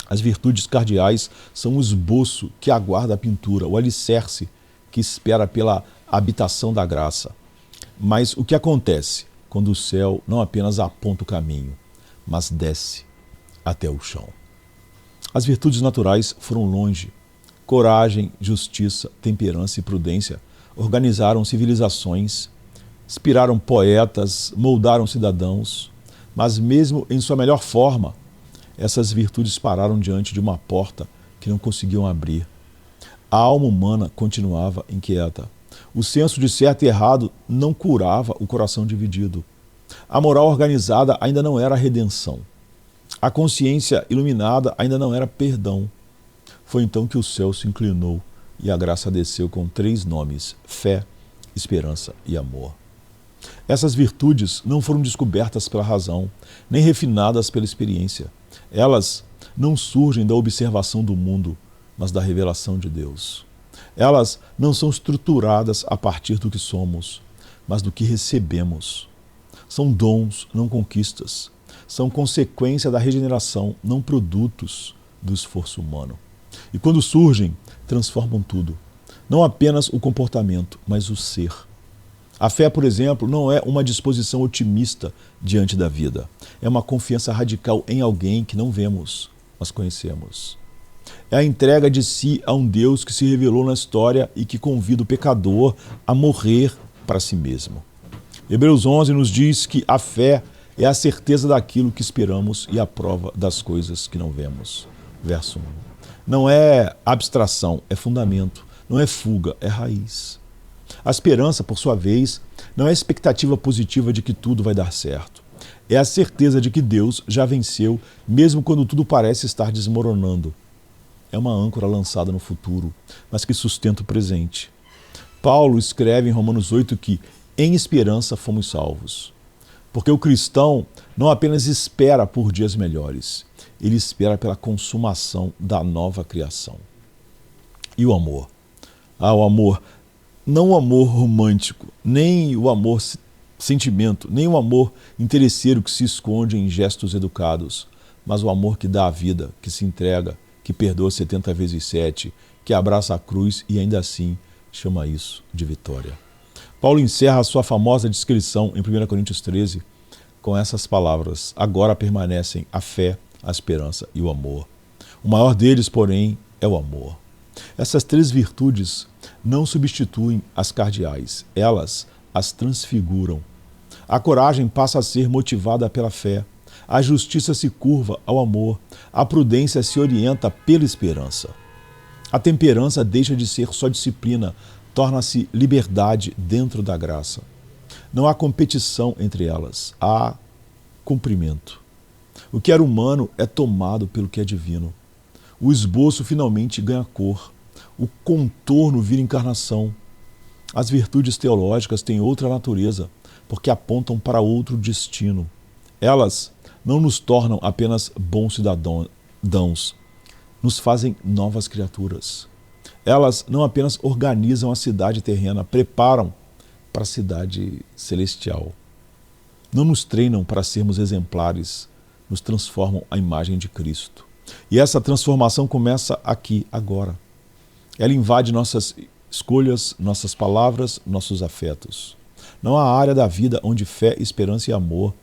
S1: As virtudes cardeais são o esboço que aguarda a pintura, o alicerce que espera pela habitação da graça. Mas o que acontece quando o céu não apenas aponta o caminho, mas desce até o chão? As virtudes naturais foram longe. Coragem, justiça, temperança e prudência organizaram civilizações, inspiraram poetas, moldaram cidadãos, mas mesmo em sua melhor forma, essas virtudes pararam diante de uma porta que não conseguiam abrir. A alma humana continuava inquieta. O senso de certo e errado não curava o coração dividido. A moral organizada ainda não era redenção. A consciência iluminada ainda não era perdão. Foi então que o céu se inclinou e a graça desceu com 3 nomes: fé, esperança e amor. Essas virtudes não foram descobertas pela razão, nem refinadas pela experiência. Elas não surgem da observação do mundo, mas da revelação de Deus. Elas não são estruturadas a partir do que somos, mas do que recebemos. São dons, não conquistas. São consequência da regeneração, não produtos do esforço humano. E quando surgem, transformam tudo. Não apenas o comportamento, mas o ser. A fé, por exemplo, não é uma disposição otimista diante da vida. É uma confiança radical em alguém que não vemos, mas conhecemos. É a entrega de si a um Deus que se revelou na história e que convida o pecador a morrer para si mesmo. Hebreus 11 nos diz que a fé é a certeza daquilo que esperamos e a prova das coisas que não vemos. Verso 1. Não é abstração, é fundamento. Não é fuga, é raiz. A esperança, por sua vez, não é a expectativa positiva de que tudo vai dar certo. É a certeza de que Deus já venceu, mesmo quando tudo parece estar desmoronando. É uma âncora lançada no futuro, mas que sustenta o presente. Paulo escreve em Romanos 8 que, em esperança, fomos salvos. Porque o cristão não apenas espera por dias melhores, ele espera pela consumação da nova criação. E o amor? O amor, não o amor romântico, nem o amor sentimento, nem o amor interesseiro que se esconde em gestos educados, mas o amor que dá a vida, que se entrega, que perdoa 70 vezes 7, que abraça a cruz e ainda assim chama isso de vitória. Paulo encerra a sua famosa descrição em 1 Coríntios 13 com essas palavras: agora permanecem a fé, a esperança e o amor. O maior deles, porém, é o amor. Essas 3 virtudes não substituem as cardeais, elas as transfiguram. A coragem passa a ser motivada pela fé, a justiça se curva ao amor, a prudência se orienta pela esperança. A temperança deixa de ser só disciplina, torna-se liberdade dentro da graça. Não há competição entre elas, há cumprimento. O que era humano é tomado pelo que é divino. O esboço finalmente ganha cor, o contorno vira encarnação. As virtudes teológicas têm outra natureza, porque apontam para outro destino. Elas não nos tornam apenas bons cidadãos, nos fazem novas criaturas. Elas não apenas organizam a cidade terrena, preparam para a cidade celestial. Não nos treinam para sermos exemplares, nos transformam à imagem de Cristo. E essa transformação começa aqui, agora. Ela invade nossas escolhas, nossas palavras, nossos afetos. Não há área da vida onde fé, esperança e amor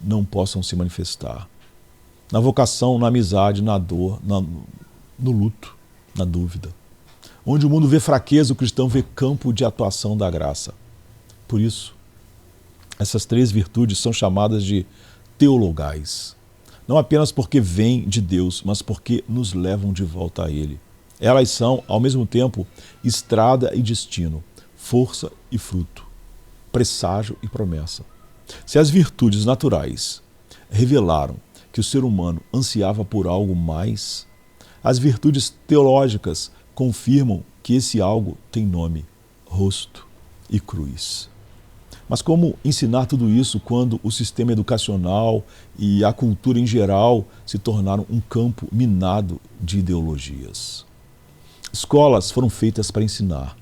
S1: não possam se manifestar. Na vocação, na amizade, na dor, no luto, na dúvida. Onde o mundo vê fraqueza, o cristão vê campo de atuação da graça. Por isso, essas 3 virtudes são chamadas de teologais. Não apenas porque vêm de Deus, mas porque nos levam de volta a Ele. Elas são, ao mesmo tempo, estrada e destino, força e fruto, presságio e promessa. Se as virtudes naturais revelaram que o ser humano ansiava por algo mais, as virtudes teológicas confirmam que esse algo tem nome, rosto e cruz. Mas como ensinar tudo isso quando o sistema educacional e a cultura em geral se tornaram um campo minado de ideologias? Escolas foram feitas para ensinar,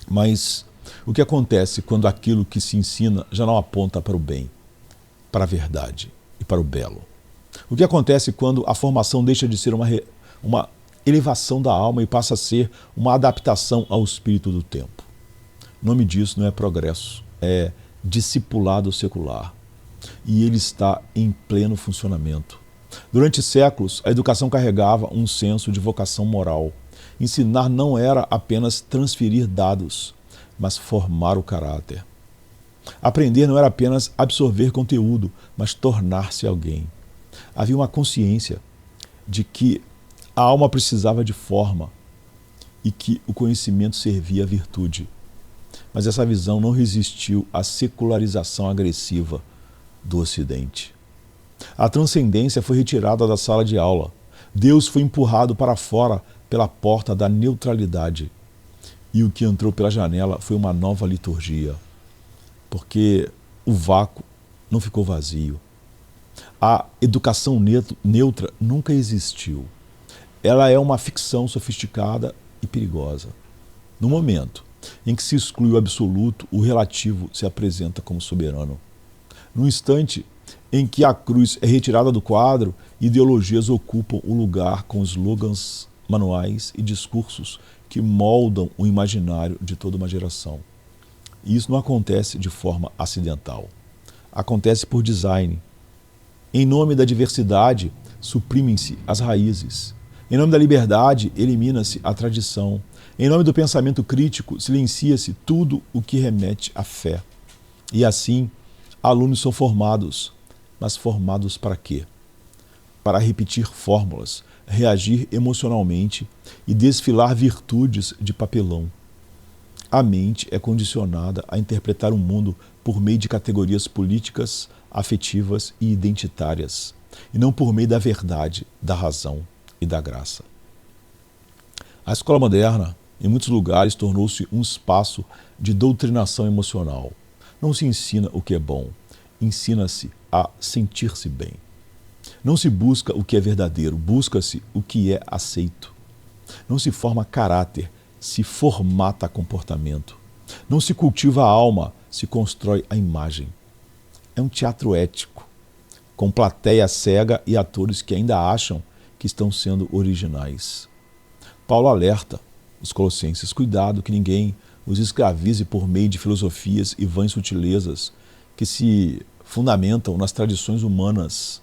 S1: mas o que acontece quando aquilo que se ensina já não aponta para o bem, para a verdade e para o belo? O que acontece quando a formação deixa de ser uma elevação da alma e passa a ser uma adaptação ao espírito do tempo? O nome disso não é progresso, é discipulado secular. E ele está em pleno funcionamento. Durante séculos, a educação carregava um senso de vocação moral. Ensinar não era apenas transferir dados, mas formar o caráter. Aprender não era apenas absorver conteúdo, mas tornar-se alguém. Havia uma consciência de que a alma precisava de forma e que o conhecimento servia à virtude. Mas essa visão não resistiu à secularização agressiva do Ocidente. A transcendência foi retirada da sala de aula. Deus foi empurrado para fora pela porta da neutralidade. E o que entrou pela janela foi uma nova liturgia. Porque o vácuo não ficou vazio. A educação neutra nunca existiu. Ela é uma ficção sofisticada e perigosa. No momento em que se exclui o absoluto, o relativo se apresenta como soberano. No instante em que a cruz é retirada do quadro, ideologias ocupam o lugar com slogans, manuais e discursos que moldam o imaginário de toda uma geração. E isso não acontece de forma acidental. Acontece por design. Em nome da diversidade, suprimem-se as raízes. Em nome da liberdade, elimina-se a tradição. Em nome do pensamento crítico, silencia-se tudo o que remete à fé. E assim, alunos são formados. Mas formados para quê? Para repetir fórmulas, reagir emocionalmente e desfilar virtudes de papelão. A mente é condicionada a interpretar o mundo por meio de categorias políticas, afetivas e identitárias, e não por meio da verdade, da razão e da graça. A escola moderna, em muitos lugares, tornou-se um espaço de doutrinação emocional. Não se ensina o que é bom, ensina-se a sentir-se bem. Não se busca o que é verdadeiro, busca-se o que é aceito. Não se forma caráter, se formata comportamento. Não se cultiva a alma, se constrói a imagem. É um teatro ético, com plateia cega e atores que ainda acham que estão sendo originais. Paulo alerta os colossenses: cuidado que ninguém os escravize por meio de filosofias e vãs sutilezas que se fundamentam nas tradições humanas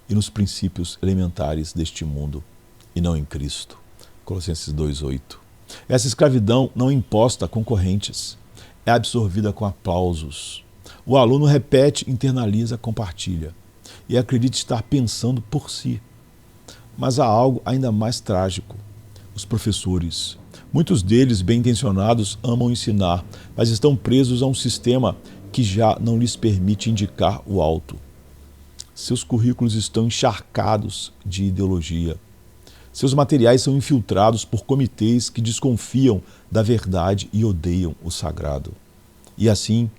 S1: e nos princípios elementares deste mundo, e não em Cristo. Colossenses 2:8. Essa escravidão não é imposta a concorrentes, é absorvida com aplausos. O aluno repete, internaliza, compartilha e acredita estar pensando por si. Mas há algo ainda mais trágico. Os professores, muitos deles bem-intencionados, amam ensinar, mas estão presos a um sistema que já não lhes permite indicar o alto. Seus currículos estão encharcados de ideologia. Seus materiais são infiltrados por comitês que desconfiam da verdade e odeiam o sagrado. E assim,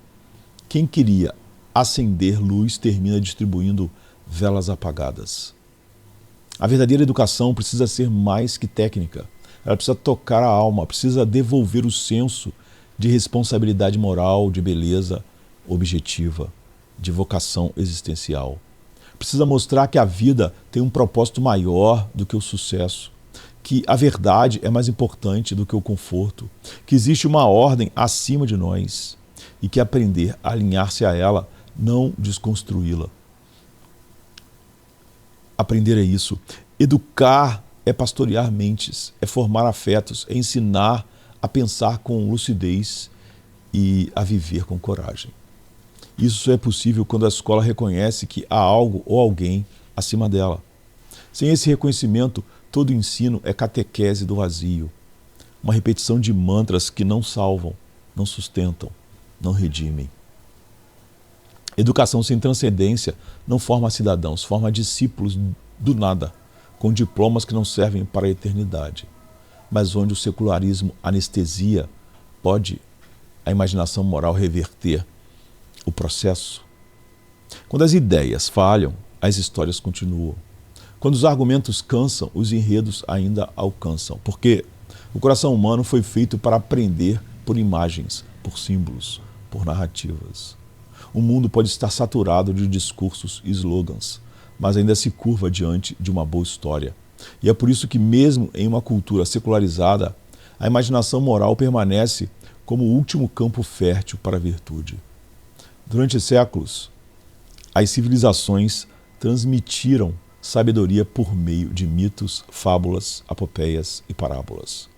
S1: quem queria acender luz termina distribuindo velas apagadas. A verdadeira educação precisa ser mais que técnica. Ela precisa tocar a alma, precisa devolver o senso de responsabilidade moral, de beleza objetiva, de vocação existencial. Precisa mostrar que a vida tem um propósito maior do que o sucesso, que a verdade é mais importante do que o conforto, que existe uma ordem acima de nós e que aprender a alinhar-se a ela, não desconstruí-la. Aprender é isso. Educar é pastorear mentes, é formar afetos, é ensinar a pensar com lucidez e a viver com coragem. Isso só é possível quando a escola reconhece que há algo ou alguém acima dela. Sem esse reconhecimento, todo ensino é catequese do vazio, uma repetição de mantras que não salvam, não sustentam, não redimem. Educação sem transcendência não forma cidadãos, forma discípulos do nada, com diplomas que não servem para a eternidade. Mas onde o secularismo anestesia, pode a imaginação moral reverter o processo? Quando as ideias falham, as histórias continuam. Quando os argumentos cansam, os enredos ainda alcançam. Porque o coração humano foi feito para aprender por imagens, por símbolos, por narrativas. O mundo pode estar saturado de discursos e slogans, mas ainda se curva diante de uma boa história. E é por isso que, mesmo em uma cultura secularizada, a imaginação moral permanece como o último campo fértil para a virtude. Durante séculos, as civilizações transmitiram sabedoria por meio de mitos, fábulas, apopeias e parábolas.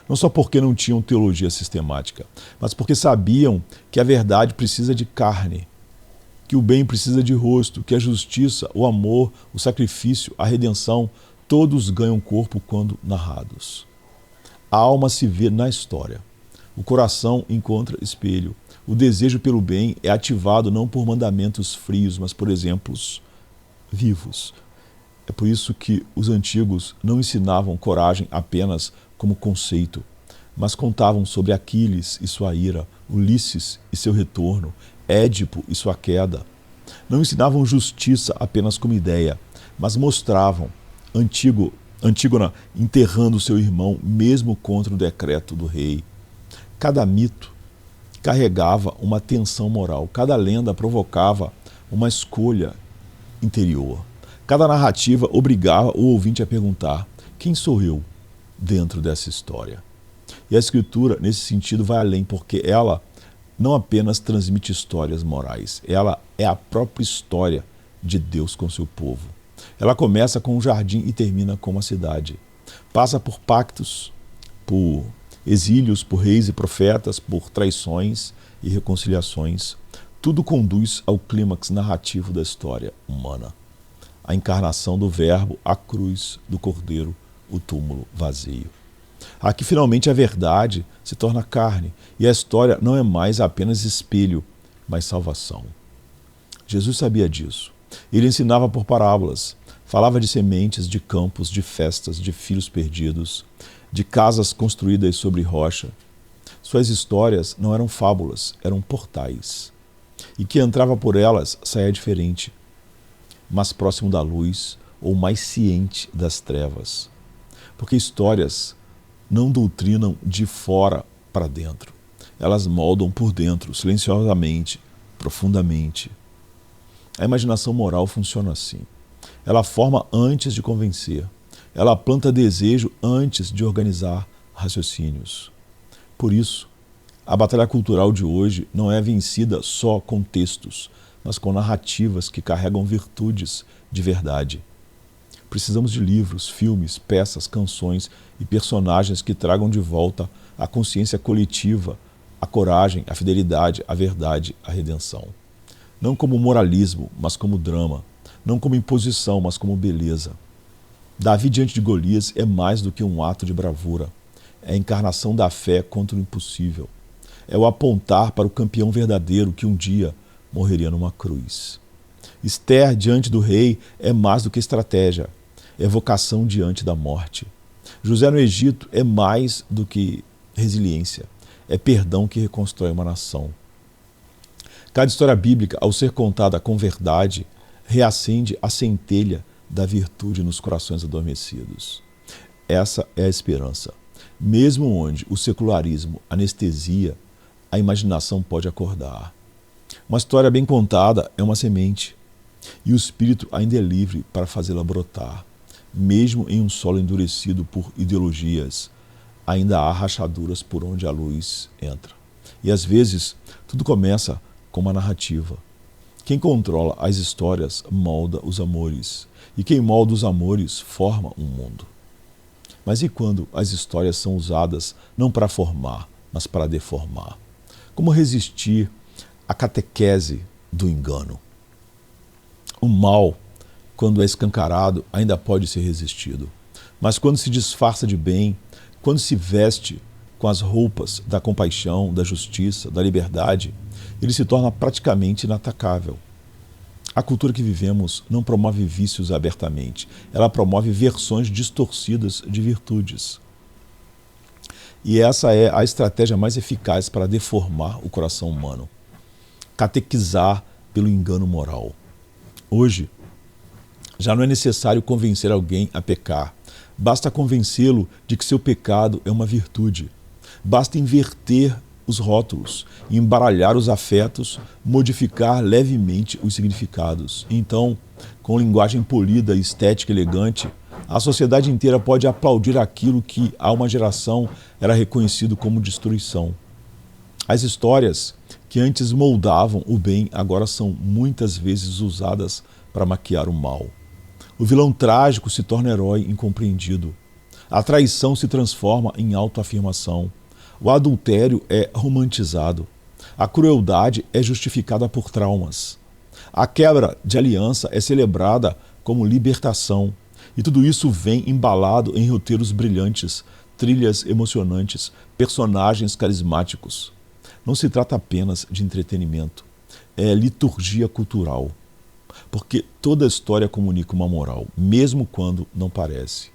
S1: Não só porque não tinham teologia sistemática, mas porque sabiam que a verdade precisa de carne, que o bem precisa de rosto, que a justiça, o amor, o sacrifício, a redenção, todos ganham corpo quando narrados. A alma se vê na história. O coração encontra espelho. O desejo pelo bem é ativado não por mandamentos frios, mas por exemplos vivos. É por isso que os antigos não ensinavam coragem apenas como conceito, mas contavam sobre Aquiles e sua ira, Ulisses e seu retorno, Édipo e sua queda. Não ensinavam justiça apenas como ideia, mas mostravam Antígona enterrando seu irmão mesmo contra o decreto do rei. Cada mito carregava uma tensão moral, cada lenda provocava uma escolha interior. Cada narrativa obrigava o ouvinte a perguntar: quem sou eu dentro dessa história? E a Escritura, nesse sentido, vai além, porque ela não apenas transmite histórias morais, ela é a própria história de Deus com seu povo. Ela começa com um jardim e termina com uma cidade. Passa por pactos, por exílios, por reis e profetas, por traições e reconciliações. Tudo conduz ao clímax narrativo da história humana. A encarnação do Verbo, a cruz do Cordeiro, o túmulo vazio. Aqui finalmente a verdade se torna carne e a história não é mais apenas espelho, mas salvação. Jesus sabia disso. Ele ensinava por parábolas, falava de sementes, de campos, de festas, de filhos perdidos, de casas construídas sobre rocha. Suas histórias não eram fábulas, eram portais. E quem entrava por elas saía diferente, mais próximo da luz ou mais ciente das trevas. Porque histórias não doutrinam de fora para dentro. Elas moldam por dentro, silenciosamente, profundamente. A imaginação moral funciona assim. Ela forma antes de convencer. Ela planta desejo antes de organizar raciocínios. Por isso, a batalha cultural de hoje não é vencida só com textos, mas com narrativas que carregam virtudes de verdade. Precisamos de livros, filmes, peças, canções e personagens que tragam de volta a consciência coletiva, a coragem, a fidelidade, a verdade, a redenção. Não como moralismo, mas como drama. Não como imposição, mas como beleza. Davi diante de Golias é mais do que um ato de bravura. É a encarnação da fé contra o impossível. É o apontar para o campeão verdadeiro que um dia morreria numa cruz. Esther diante do rei é mais do que estratégia. É vocação diante da morte. José no Egito é mais do que resiliência. É perdão que reconstrói uma nação. Cada história bíblica, ao ser contada com verdade, reacende a centelha da virtude nos corações adormecidos. Essa é a esperança. Mesmo onde o secularismo anestesia, a imaginação pode acordar. Uma história bem contada é uma semente, e o espírito ainda é livre para fazê-la brotar. Mesmo em um solo endurecido por ideologias, ainda há rachaduras por onde a luz entra. E às vezes, tudo começa com uma narrativa. Quem controla as histórias molda os amores, e quem molda os amores forma um mundo. Mas e quando as histórias são usadas não para formar, mas para deformar? Como resistir à catequese do engano? O mal, quando é escancarado, ainda pode ser resistido. Mas quando se disfarça de bem, quando se veste com as roupas da compaixão, da justiça, da liberdade, ele se torna praticamente inatacável. A cultura que vivemos não promove vícios abertamente, ela promove versões distorcidas de virtudes. E essa é a estratégia mais eficaz para deformar o coração humano. Catequizar pelo engano moral. Hoje, já não é necessário convencer alguém a pecar. Basta convencê-lo de que seu pecado é uma virtude. Basta inverter os rótulos, embaralhar os afetos, modificar levemente os significados. Então, com linguagem polida, estética e elegante, a sociedade inteira pode aplaudir aquilo que há uma geração era reconhecido como destruição. As histórias que antes moldavam o bem agora são muitas vezes usadas para maquiar o mal. O vilão trágico se torna herói incompreendido. A traição se transforma em autoafirmação. O adultério é romantizado. A crueldade é justificada por traumas. A quebra de aliança é celebrada como libertação. E tudo isso vem embalado em roteiros brilhantes, trilhas emocionantes, personagens carismáticos. Não se trata apenas de entretenimento. É liturgia cultural. Porque toda história comunica uma moral, mesmo quando não parece.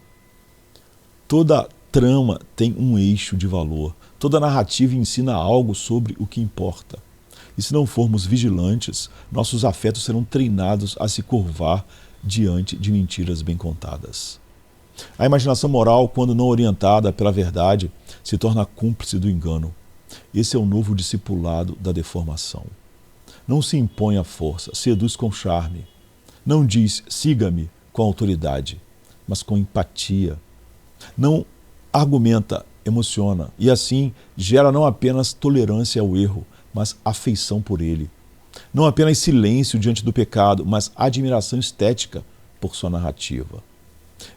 S1: Toda trama tem um eixo de valor. Toda narrativa ensina algo sobre o que importa. E se não formos vigilantes, nossos afetos serão treinados a se curvar diante de mentiras bem contadas. A imaginação moral, quando não orientada pela verdade, se torna cúmplice do engano. Esse é o novo discipulado da deformação. Não se impõe à força, seduz com charme. Não diz, siga-me com autoridade, mas com empatia. Não argumenta, emociona, e assim gera não apenas tolerância ao erro, mas afeição por ele. Não apenas silêncio diante do pecado, mas admiração estética por sua narrativa.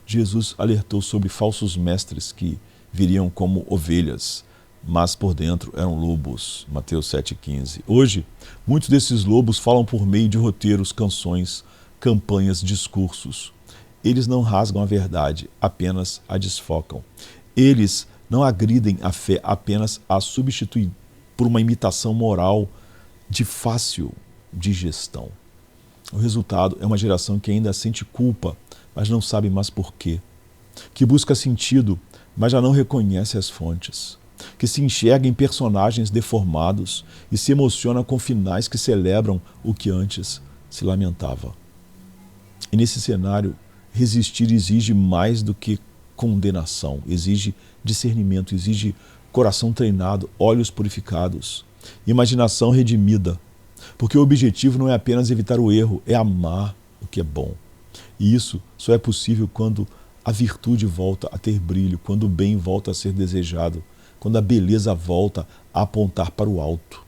S1: Jesus alertou sobre falsos mestres que viriam como ovelhas, mas por dentro eram lobos. Mateus 7,15. Hoje, muitos desses lobos falam por meio de roteiros, canções, campanhas, discursos. Eles não rasgam a verdade, apenas a desfocam. Eles não agridem a fé, apenas a substituem por uma imitação moral de fácil digestão. O resultado é uma geração que ainda sente culpa, mas não sabe mais porquê. Que busca sentido, mas já não reconhece as fontes. Que se enxerga em personagens deformados e se emociona com finais que celebram o que antes se lamentava. E nesse cenário, resistir exige mais do que condenação, exige discernimento, exige coração treinado, olhos purificados, imaginação redimida, porque o objetivo não é apenas evitar o erro, é amar o que é bom. E isso só é possível quando a virtude volta a ter brilho, quando o bem volta a ser desejado, quando a beleza volta a apontar para o alto.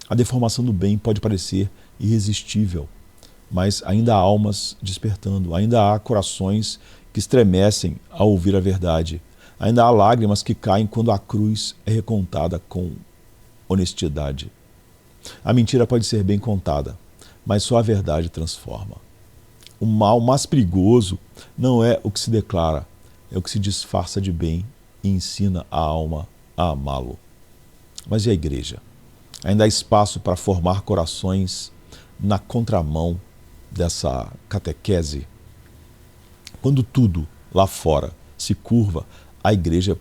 S1: A deformação do bem pode parecer irresistível, mas ainda há almas despertando, ainda há corações que estremecem ao ouvir a verdade, ainda há lágrimas que caem quando a cruz é recontada com honestidade. A mentira pode ser bem contada, mas só a verdade transforma. O mal mais perigoso não é o que se declara, é o que se disfarça de bem e ensina a alma a amá-lo. Mas e a igreja? Ainda há espaço para formar corações na contramão dessa catequese? Quando tudo lá fora se curva, a igreja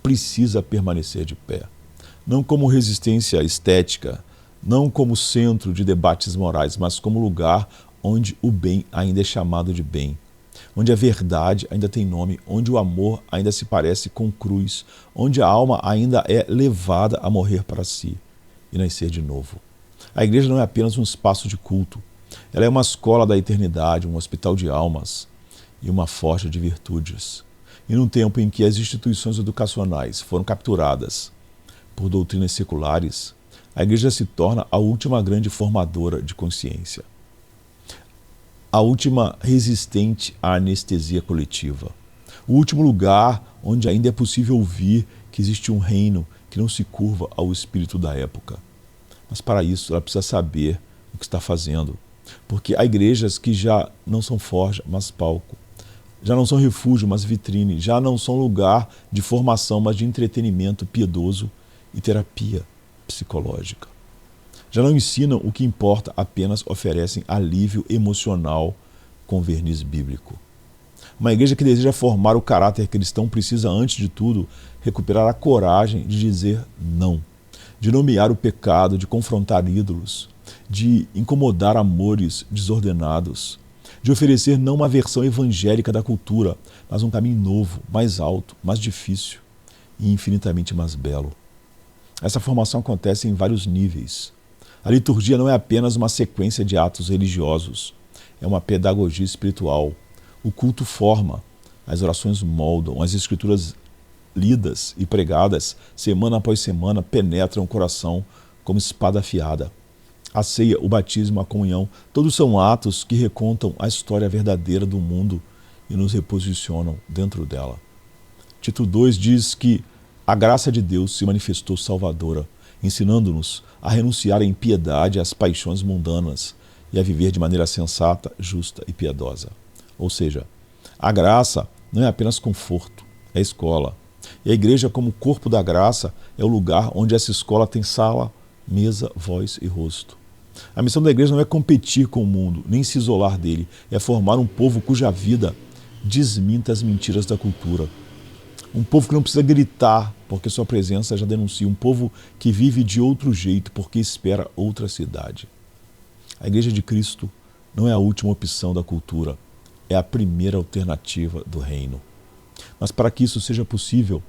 S1: precisa permanecer de pé. Não como resistência estética, não como centro de debates morais, mas como lugar onde o bem ainda é chamado de bem, onde a verdade ainda tem nome, onde o amor ainda se parece com cruz, onde a alma ainda é levada a morrer para si e nascer de novo. A igreja não é apenas um espaço de culto, ela é uma escola da eternidade, um hospital de almas e uma forja de virtudes. E num tempo em que as instituições educacionais foram capturadas por doutrinas seculares, a igreja se torna a última grande formadora de consciência, a última resistente à anestesia coletiva. O último lugar onde ainda é possível ouvir que existe um reino que não se curva ao espírito da época. Mas para isso ela precisa saber o que está fazendo, porque há igrejas que já não são forja, mas palco, já não são refúgio, mas vitrine, já não são lugar de formação, mas de entretenimento piedoso e terapia psicológica. Já não ensinam o que importa, apenas oferecem alívio emocional com verniz bíblico. Uma igreja que deseja formar o caráter cristão precisa, antes de tudo, recuperar a coragem de dizer não, de nomear o pecado, de confrontar ídolos, de incomodar amores desordenados, de oferecer não uma versão evangélica da cultura, mas um caminho novo, mais alto, mais difícil e infinitamente mais belo. Essa formação acontece em vários níveis. A liturgia não é apenas uma sequência de atos religiosos, é uma pedagogia espiritual. O culto forma, as orações moldam, as escrituras lidas e pregadas, semana após semana, penetram o coração como espada afiada. A ceia, o batismo, a comunhão, todos são atos que recontam a história verdadeira do mundo e nos reposicionam dentro dela. Tito 2 diz que a graça de Deus se manifestou salvadora, ensinando-nos a renunciar à impiedade às paixões mundanas e a viver de maneira sensata, justa e piedosa. Ou seja, a graça não é apenas conforto, é escola. E a igreja, como corpo da graça, é o lugar onde essa escola tem sala, mesa, voz e rosto. A missão da igreja não é competir com o mundo, nem se isolar dele, é formar um povo cuja vida desminta as mentiras da cultura. Um povo que não precisa gritar, porque sua presença já denuncia. Um povo que vive de outro jeito, porque espera outra cidade. A Igreja de Cristo não é a última opção da cultura, é a primeira alternativa do reino. Mas para que isso seja possível,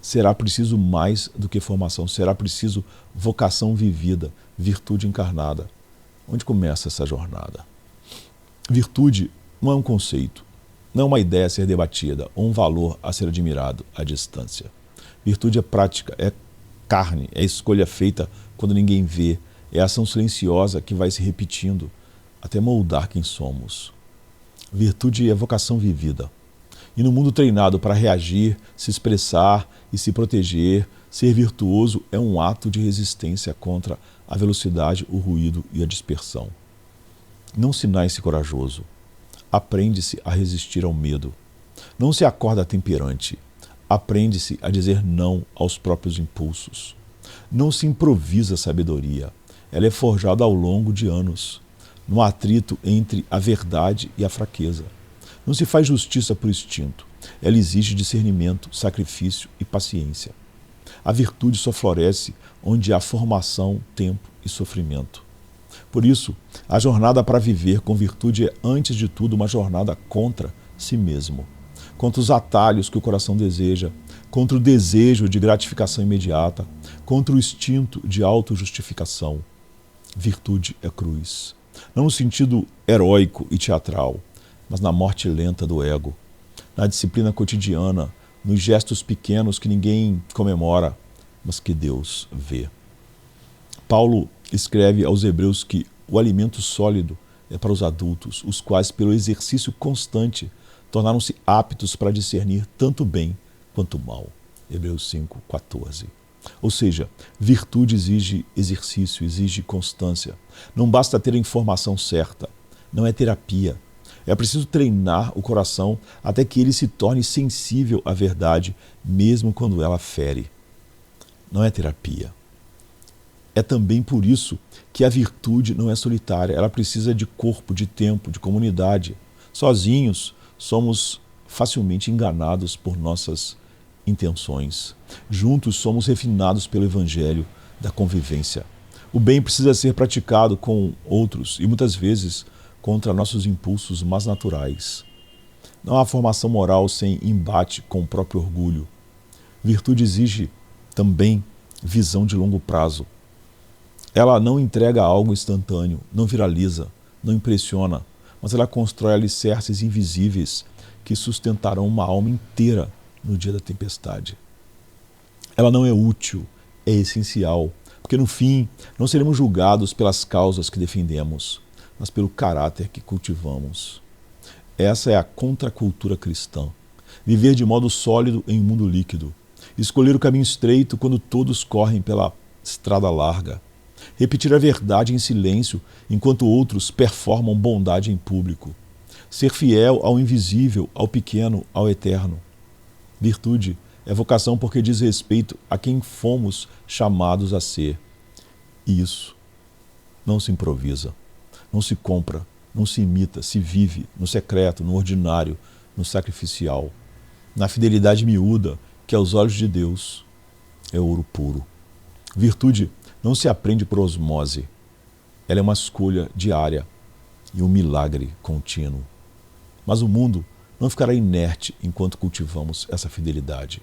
S1: será preciso mais do que formação, será preciso vocação vivida, virtude encarnada. Onde começa essa jornada? Virtude não é um conceito, não é uma ideia a ser debatida ou um valor a ser admirado à distância. Virtude é prática, é carne, é escolha feita quando ninguém vê, é ação silenciosa que vai se repetindo até moldar quem somos. Virtude é vocação vivida. E no mundo treinado para reagir, se expressar e se proteger, ser virtuoso é um ato de resistência contra a velocidade, o ruído e a dispersão. Não se nasce corajoso. Aprende-se a resistir ao medo. Não se acorda temperante. Aprende-se a dizer não aos próprios impulsos. Não se improvisa sabedoria. Ela é forjada ao longo de anos, no atrito entre a verdade e a fraqueza. Não se faz justiça por instinto. Ela exige discernimento, sacrifício e paciência. A virtude só floresce onde há formação, tempo e sofrimento. Por isso, a jornada para viver com virtude é, antes de tudo, uma jornada contra si mesmo, contra os atalhos que o coração deseja, contra o desejo de gratificação imediata, contra o instinto de autojustificação. Virtude é cruz, não no sentido heróico e teatral, mas na morte lenta do ego, na disciplina cotidiana, nos gestos pequenos que ninguém comemora, mas que Deus vê. Paulo escreve aos Hebreus que o alimento sólido é para os adultos, os quais, pelo exercício constante, tornaram-se aptos para discernir tanto bem quanto mal. Hebreus 5:14. Ou seja, virtude exige exercício, exige constância. Não basta ter a informação certa, não é terapia. É preciso treinar o coração até que ele se torne sensível à verdade, mesmo quando ela fere. Não é terapia. É também por isso que a virtude não é solitária, ela precisa de corpo, de tempo, de comunidade. Sozinhos, somos facilmente enganados por nossas intenções. Juntos, somos refinados pelo evangelho da convivência. O bem precisa ser praticado com outros e muitas vezes contra nossos impulsos mais naturais. Não há formação moral sem embate com o próprio orgulho. Virtude exige também visão de longo prazo. Ela não entrega algo instantâneo, não viraliza, não impressiona, mas ela constrói alicerces invisíveis que sustentarão uma alma inteira no dia da tempestade. Ela não é útil, é essencial, porque no fim não seremos julgados pelas causas que defendemos, mas pelo caráter que cultivamos. Essa é a contracultura cristã. viver de modo sólido em um mundo líquido, escolher o caminho estreito quando todos correm pela estrada larga, repetir a verdade em silêncio enquanto outros performam bondade em público, ser fiel ao invisível, ao pequeno, ao eterno. Virtude é vocação porque diz respeito a quem fomos chamados a ser. E isso não se improvisa, não se compra, não se imita, se vive no secreto, no ordinário, no sacrificial, na fidelidade miúda, que aos olhos de Deus é ouro puro. Virtude não se aprende por osmose, ela é uma escolha diária e um milagre contínuo. Mas o mundo não ficará inerte enquanto cultivamos essa fidelidade.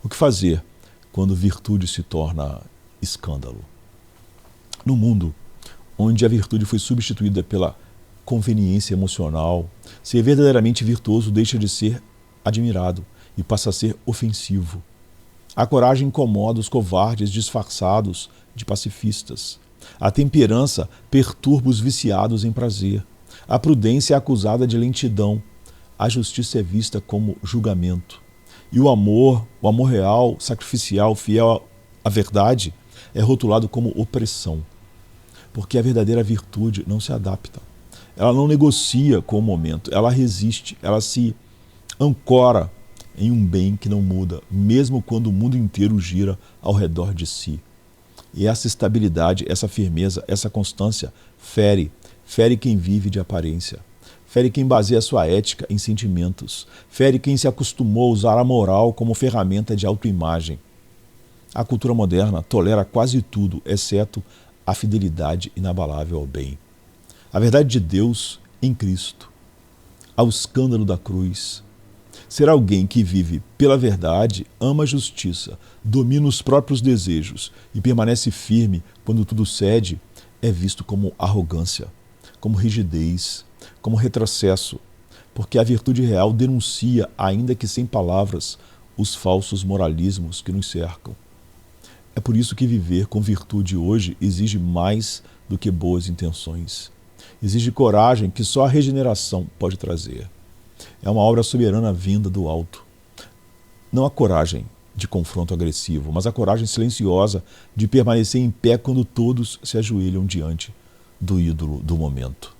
S1: O que fazer quando virtude se torna escândalo? No mundo onde a virtude foi substituída pela conveniência emocional, ser verdadeiramente virtuoso deixa de ser admirado e passa a ser ofensivo. A coragem incomoda os covardes disfarçados de pacifistas. A temperança perturba os viciados em prazer. A prudência é acusada de lentidão. A justiça é vista como julgamento. E o amor real, sacrificial, fiel à verdade, é rotulado como opressão. Porque a verdadeira virtude não se adapta. Ela não negocia com o momento, ela resiste, ela se ancora em um bem que não muda, mesmo quando o mundo inteiro gira ao redor de si. E essa estabilidade, essa firmeza, essa constância fere quem vive de aparência, fere quem baseia sua ética em sentimentos, fere quem se acostumou a usar a moral como ferramenta de autoimagem. A cultura moderna tolera quase tudo, exceto a fidelidade inabalável ao bem. A verdade de Deus em Cristo, ao escândalo da cruz. Ser alguém que vive pela verdade, ama a justiça, domina os próprios desejos e permanece firme quando tudo cede, é visto como arrogância, como rigidez, como retrocesso, porque a virtude real denuncia, ainda que sem palavras, os falsos moralismos que nos cercam. É por isso que viver com virtude hoje exige mais do que boas intenções. Exige coragem que só a regeneração pode trazer. É uma obra soberana vinda do alto. Não a coragem de confronto agressivo, mas a coragem silenciosa de permanecer em pé quando todos se ajoelham diante do ídolo do momento.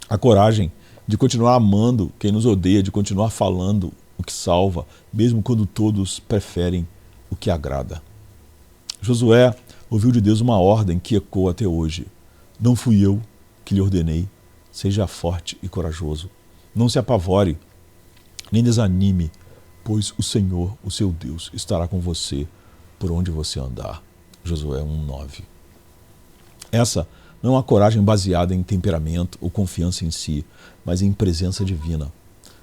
S1: A coragem de continuar amando quem nos odeia, de continuar falando o que salva, mesmo quando todos preferem o que agrada. Josué ouviu de Deus uma ordem que ecoa até hoje. Não fui eu que lhe ordenei, seja forte e corajoso. Não se apavore, nem desanime, pois o Senhor, o seu Deus, estará com você por onde você andar. Josué 1:9. Essa não é uma coragem baseada em temperamento ou confiança em si, mas em presença divina.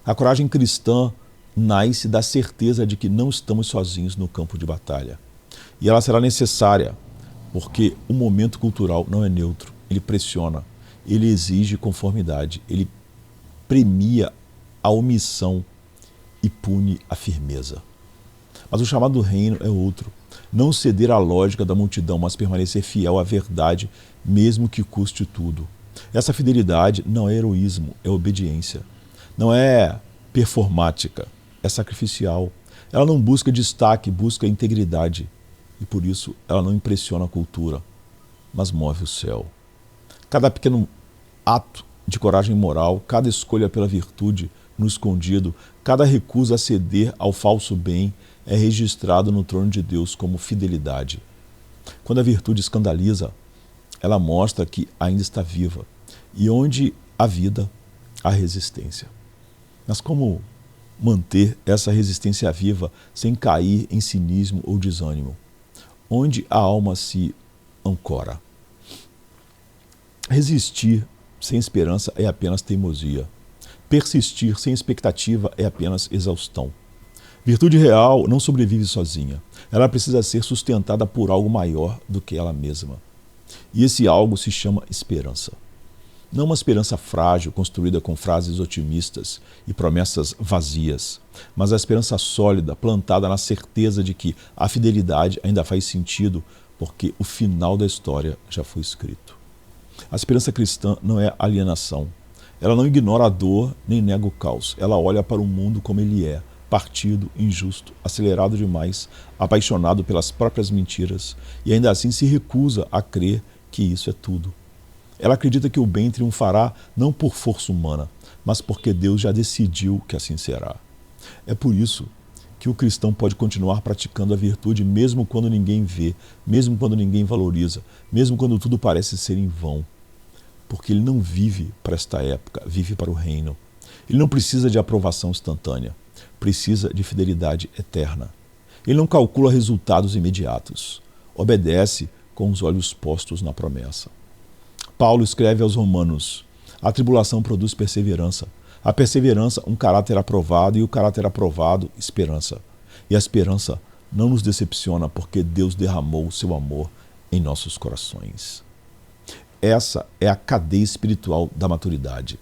S1: A coragem cristã nasce da certeza de que não estamos sozinhos no campo de batalha. E ela será necessária, porque o momento cultural não é neutro, ele pressiona, ele exige conformidade, ele premia a omissão e pune a firmeza. Mas o chamado do reino é outro. Não ceder à lógica da multidão, mas permanecer fiel à verdade, mesmo que custe tudo. Essa fidelidade não é heroísmo, é obediência. Não é performática, é sacrificial. Ela não busca destaque, busca integridade. E por isso ela não impressiona a cultura, mas move o céu. Cada pequeno ato de coragem moral, cada escolha pela virtude no escondido, cada recusa a ceder ao falso bem é registrado no trono de Deus como fidelidade. Quando a virtude escandaliza, ela mostra que ainda está viva. E onde há vida, há resistência. Mas como manter essa resistência viva sem cair em cinismo ou desânimo? Onde a alma se ancora? Resistir sem esperança é apenas teimosia. Persistir sem expectativa é apenas exaustão. Virtude real não sobrevive sozinha. Ela precisa ser sustentada por algo maior do que ela mesma. E esse algo se chama esperança. Não uma esperança frágil, construída com frases otimistas e promessas vazias, mas a esperança sólida, plantada na certeza de que a fidelidade ainda faz sentido, porque o final da história já foi escrito. A esperança cristã não é alienação. Ela não ignora a dor nem nega o caos. Ela olha para o mundo como ele é, partido, injusto, acelerado demais, apaixonado pelas próprias mentiras e ainda assim se recusa a crer que isso é tudo. Ela acredita que o bem triunfará não por força humana, mas porque Deus já decidiu que assim será. É por isso que o cristão pode continuar praticando a virtude mesmo quando ninguém vê, mesmo quando ninguém valoriza, mesmo quando tudo parece ser em vão. Porque ele não vive para esta época, vive para o reino. Ele não precisa de aprovação instantânea, precisa de fidelidade eterna. Ele não calcula resultados imediatos, obedece com os olhos postos na promessa. Paulo escreve aos Romanos: a tribulação produz perseverança, a perseverança um caráter aprovado e o caráter aprovado esperança. E a esperança não nos decepciona porque Deus derramou o seu amor em nossos corações. Essa é a cadeia espiritual da maturidade.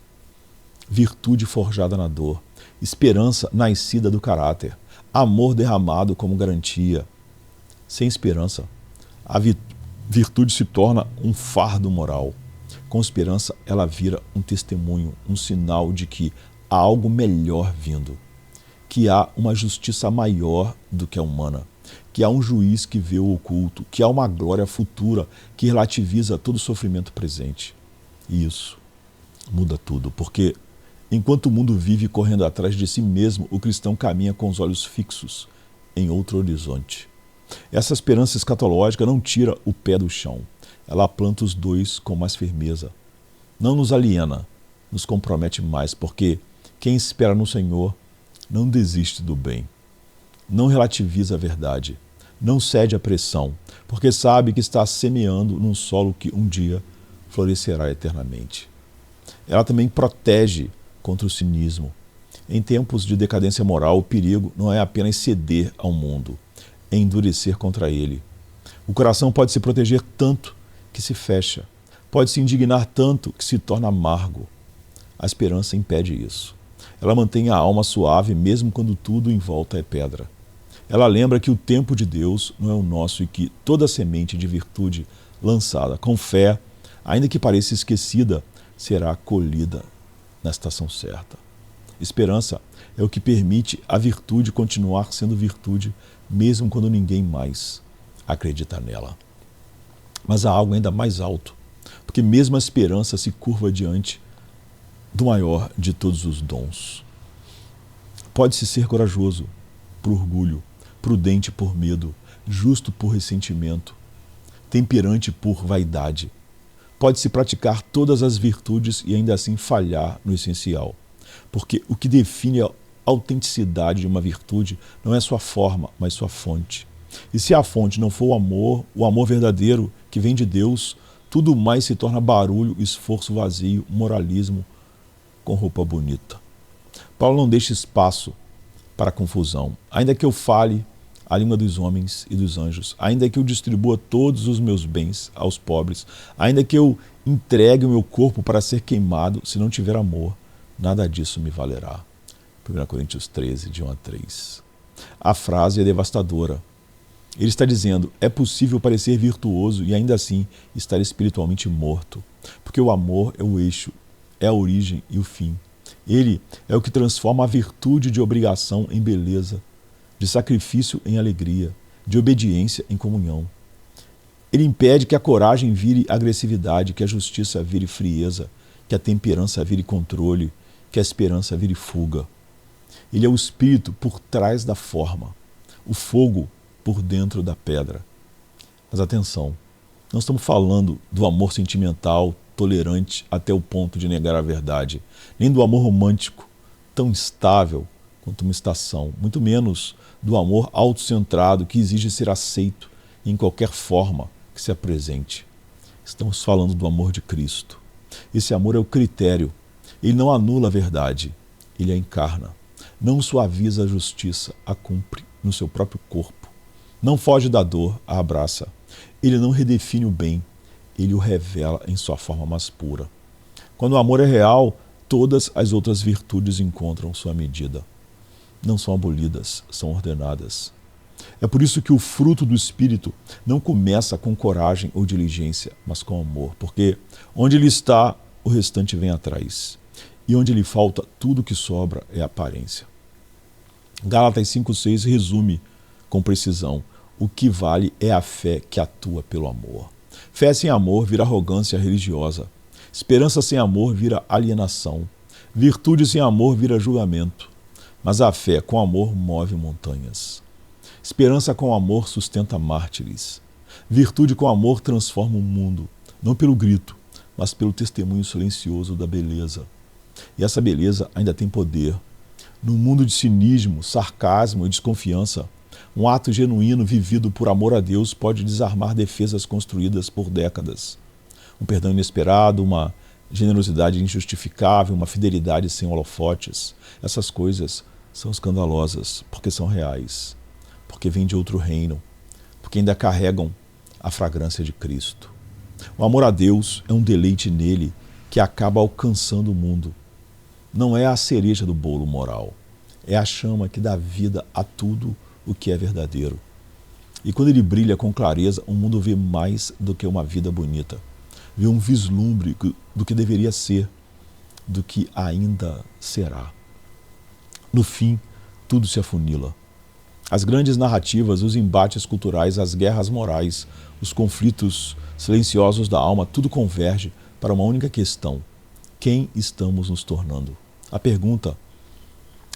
S1: Virtude forjada na dor, esperança nascida do caráter, amor derramado como garantia. Sem esperança, a virtude se torna um fardo moral. Com esperança, ela vira um testemunho, um sinal de que há algo melhor vindo, que há uma justiça maior do que a humana, que há um juiz que vê o oculto, que há uma glória futura que relativiza todo o sofrimento presente. E isso muda tudo, porque enquanto o mundo vive correndo atrás de si mesmo, o cristão caminha com os olhos fixos em outro horizonte. Essa esperança escatológica não tira o pé do chão, ela planta os dois com mais firmeza. Não nos aliena, nos compromete mais, porque quem espera no Senhor não desiste do bem, não relativiza a verdade, não cede à pressão, porque sabe que está semeando num solo que um dia florescerá eternamente. Ela também protege contra o cinismo. Em tempos de decadência moral, o perigo não é apenas ceder ao mundo, é endurecer contra ele. O coração pode se proteger tanto que se fecha, pode se indignar tanto que se torna amargo. A esperança impede isso. Ela mantém a alma suave mesmo quando tudo em volta é pedra. Ela lembra que o tempo de Deus não é o nosso e que toda semente de virtude lançada com fé, ainda que pareça esquecida, será colhida na estação certa. Esperança é o que permite a virtude continuar sendo virtude, mesmo quando ninguém mais acredita nela. Mas há algo ainda mais alto, porque mesmo a esperança se curva diante do maior de todos os dons. Pode-se ser corajoso por orgulho, prudente por medo, justo por ressentimento, temperante por vaidade. Pode-se praticar todas as virtudes e ainda assim falhar no essencial, porque o que define a autenticidade de uma virtude não é sua forma, mas sua fonte. E se a fonte não for o amor verdadeiro que vem de Deus, tudo mais se torna barulho, esforço vazio, moralismo com roupa bonita. Paulo não deixa espaço para confusão. Ainda que eu fale a língua dos homens e dos anjos, ainda que eu distribua todos os meus bens aos pobres, ainda que eu entregue o meu corpo para ser queimado, se não tiver amor, nada disso me valerá. 1 Coríntios 13, de 1 a 3. A frase é devastadora. Ele está dizendo, é possível parecer virtuoso e ainda assim estar espiritualmente morto, porque o amor é o eixo, é a origem e o fim. Ele é o que transforma a virtude de obrigação em beleza, de sacrifício em alegria, de obediência em comunhão. Ele impede que a coragem vire agressividade, que a justiça vire frieza, que a temperança vire controle, que a esperança vire fuga. Ele é o espírito por trás da forma, o fogo por dentro da pedra. Mas atenção, não estamos falando do amor sentimental, tolerante até o ponto de negar a verdade, nem do amor romântico, tão instável quanto uma estação, muito menos do amor autocentrado que exige ser aceito em qualquer forma que se apresente. Estamos falando do amor de Cristo. Esse amor é o critério. Ele não anula a verdade, ele a encarna. Não suaviza a justiça, a cumpre no seu próprio corpo. Não foge da dor, a abraça. Ele não redefine o bem, ele o revela em sua forma mais pura. Quando o amor é real, todas as outras virtudes encontram sua medida. Não são abolidas, são ordenadas. É por isso que o fruto do Espírito não começa com coragem ou diligência, mas com amor, porque onde ele está, o restante vem atrás. E onde lhe falta, tudo que sobra é aparência. Gálatas 5,6 resume com precisão: o que vale é a fé que atua pelo amor. Fé sem amor vira arrogância religiosa. Esperança sem amor vira alienação. Virtude sem amor vira julgamento. Mas a fé com amor move montanhas. Esperança com amor sustenta mártires. Virtude com amor transforma o mundo, não pelo grito, mas pelo testemunho silencioso da beleza. E essa beleza ainda tem poder. No mundo de cinismo, sarcasmo e desconfiança, um ato genuíno vivido por amor a Deus pode desarmar defesas construídas por décadas. Um perdão inesperado, uma generosidade injustificável, uma fidelidade sem holofotes. Essas coisas são escandalosas porque são reais, porque vêm de outro reino, porque ainda carregam a fragrância de Cristo. O amor a Deus é um deleite nele que acaba alcançando o mundo. Não é a cereja do bolo moral, é a chama que dá vida a tudo o que é verdadeiro. E quando ele brilha com clareza, o mundo vê mais do que uma vida bonita. Vê um vislumbre do que deveria ser, do que ainda será. No fim, tudo se afunila. As grandes narrativas, os embates culturais, as guerras morais, os conflitos silenciosos da alma, tudo converge para uma única questão: quem estamos nos tornando? A pergunta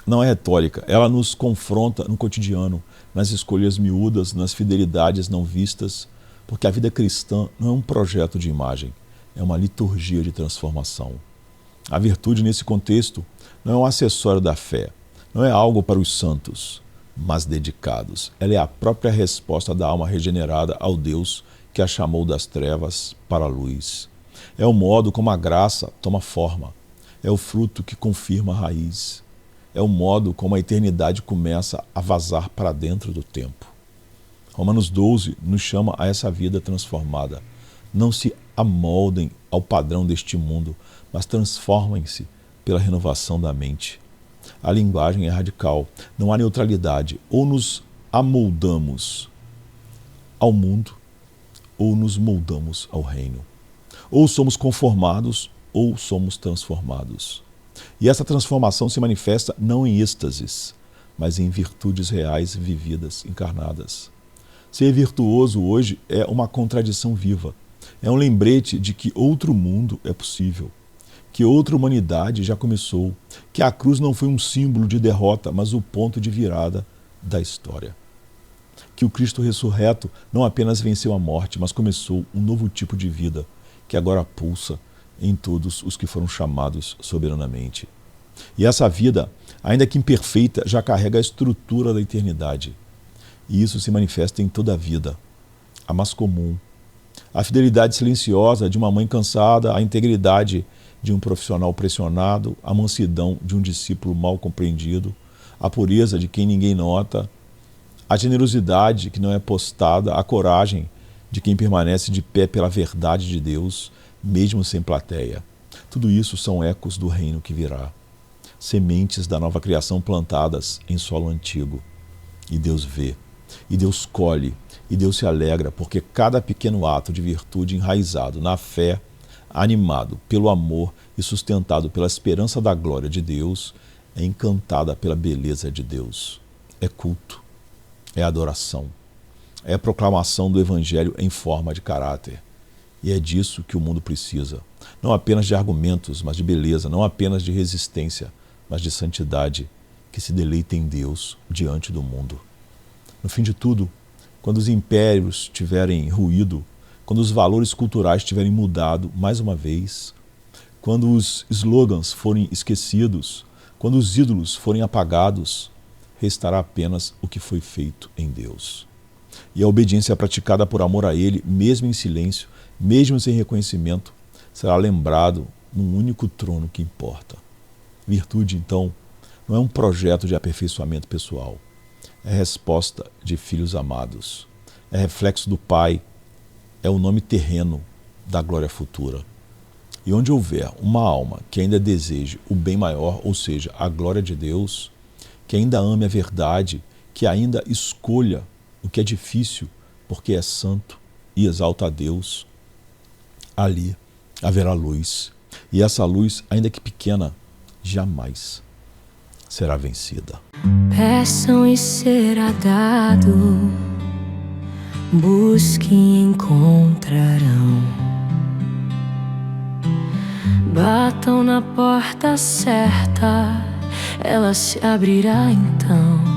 S1: não é retórica, ela nos confronta no cotidiano, nas escolhas miúdas, nas fidelidades não vistas, porque a vida cristã não é um projeto de imagem, é uma liturgia de transformação. A virtude nesse contexto não é um acessório da fé, não é algo para os santos, mas dedicados. Ela é a própria resposta da alma regenerada ao Deus que a chamou das trevas para a luz. É o modo como a graça toma forma, é o fruto que confirma a raiz, é o modo como a eternidade começa a vazar para dentro do tempo. Romanos 12 nos chama a essa vida transformada. Não se amoldem ao padrão deste mundo, mas transformem-se pela renovação da mente. A linguagem é radical, não há neutralidade. Ou nos amoldamos ao mundo, ou nos moldamos ao reino. Ou somos conformados, ou somos transformados. E essa transformação se manifesta não em êxtases, mas em virtudes reais vividas, encarnadas. Ser virtuoso hoje é uma contradição viva. É um lembrete de que outro mundo é possível, que outra humanidade já começou, que a cruz não foi um símbolo de derrota, mas o ponto de virada da história. Que o Cristo ressurreto não apenas venceu a morte, mas começou um novo tipo de vida, que agora pulsa em todos os que foram chamados soberanamente. E essa vida, ainda que imperfeita, já carrega a estrutura da eternidade. E isso se manifesta em toda a vida, a mais comum. A fidelidade silenciosa de uma mãe cansada, a integridade de um profissional pressionado, a mansidão de um discípulo mal compreendido, a pureza de quem ninguém nota, a generosidade que não é postada, a coragem de quem permanece de pé pela verdade de Deus, mesmo sem plateia. Tudo isso são ecos do reino que virá, sementes da nova criação plantadas em solo antigo. E Deus vê, e Deus colhe, e Deus se alegra, porque cada pequeno ato de virtude enraizado na fé, animado pelo amor e sustentado pela esperança da glória de Deus, é encantada pela beleza de Deus. É culto, é adoração, é a proclamação do Evangelho em forma de caráter. E é disso que o mundo precisa, não apenas de argumentos, mas de beleza, não apenas de resistência, mas de santidade, que se deleita em Deus diante do mundo. No fim de tudo, quando os impérios tiverem ruído, quando os valores culturais tiverem mudado mais uma vez, quando os slogans forem esquecidos, quando os ídolos forem apagados, restará apenas o que foi feito em Deus. E a obediência praticada por amor a Ele, mesmo em silêncio, mesmo sem reconhecimento, será lembrado num único trono que importa. Virtude, então, não é um projeto de aperfeiçoamento pessoal. É resposta de filhos amados. É reflexo do Pai. É o nome terreno da glória futura. E onde houver uma alma que ainda deseje o bem maior, ou seja, a glória de Deus, que ainda ame a verdade, que ainda escolha o que é difícil, porque é santo e exalta a Deus, ali haverá luz. E essa luz, ainda que pequena, jamais será vencida.
S2: Peçam e será dado, busquem e encontrarão, batam na porta certa, ela se abrirá então.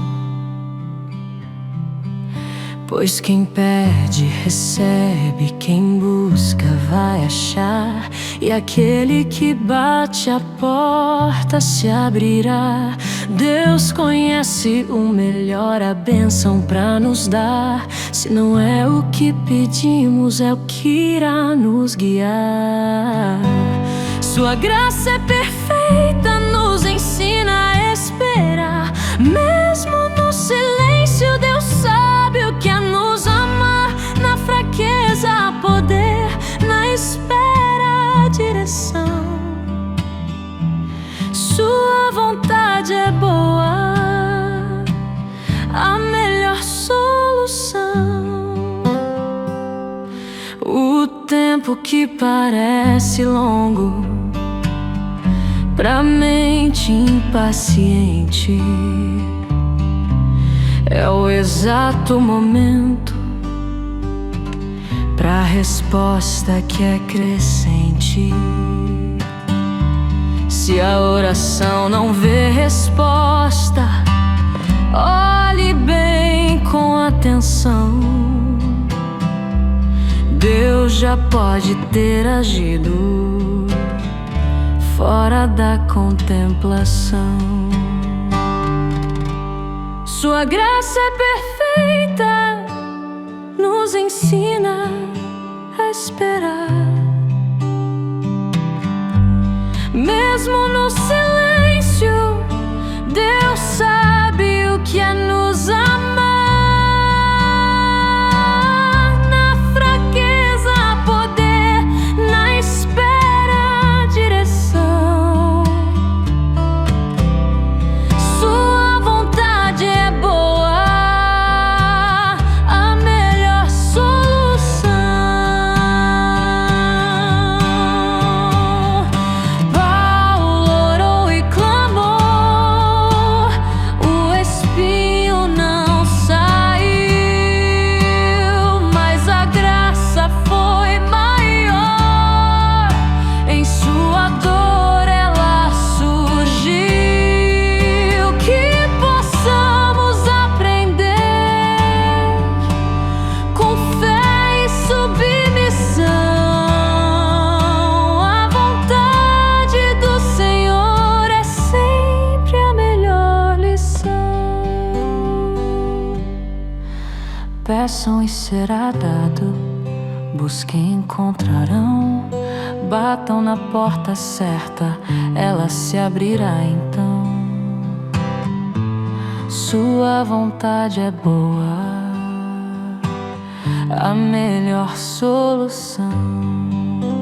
S2: Pois quem pede recebe, quem busca vai achar, e aquele que bate a porta se abrirá. Deus conhece o melhor, a bênção pra nos dar. Se não é o que pedimos, é o que irá nos guiar. Sua graça é perfeita, nos ensina a esperar. Mesmo no silêncio, Deus sabe o que é nos amar. Na fraqueza há poder, na espera há direção. Sua vontade é boa, a melhor solução. O tempo que parece longo pra mente impaciente é o exato momento pra resposta que é crescente. Se a oração não vê resposta, olhe bem com atenção. Deus já pode ter agido fora da contemplação. Sua graça é perfeita, nos ensina a esperar. Mesmo no silêncio, Deus sabe o que é nos amar. Na fraqueza há poder, na espera há direção. Sua vontade é boa, a melhor solução. Paulo orou e clamou, o espinho não saiu, mas a graça foi maior. Em sua dor ela surgiu. Que possamos aprender com fé e submissão. A vontade do Senhor é sempre a melhor lição. Peçam e será dado, busquem e encontrarão, batam na porta certa, ela se abrirá então. Sua vontade é boa, a melhor solução.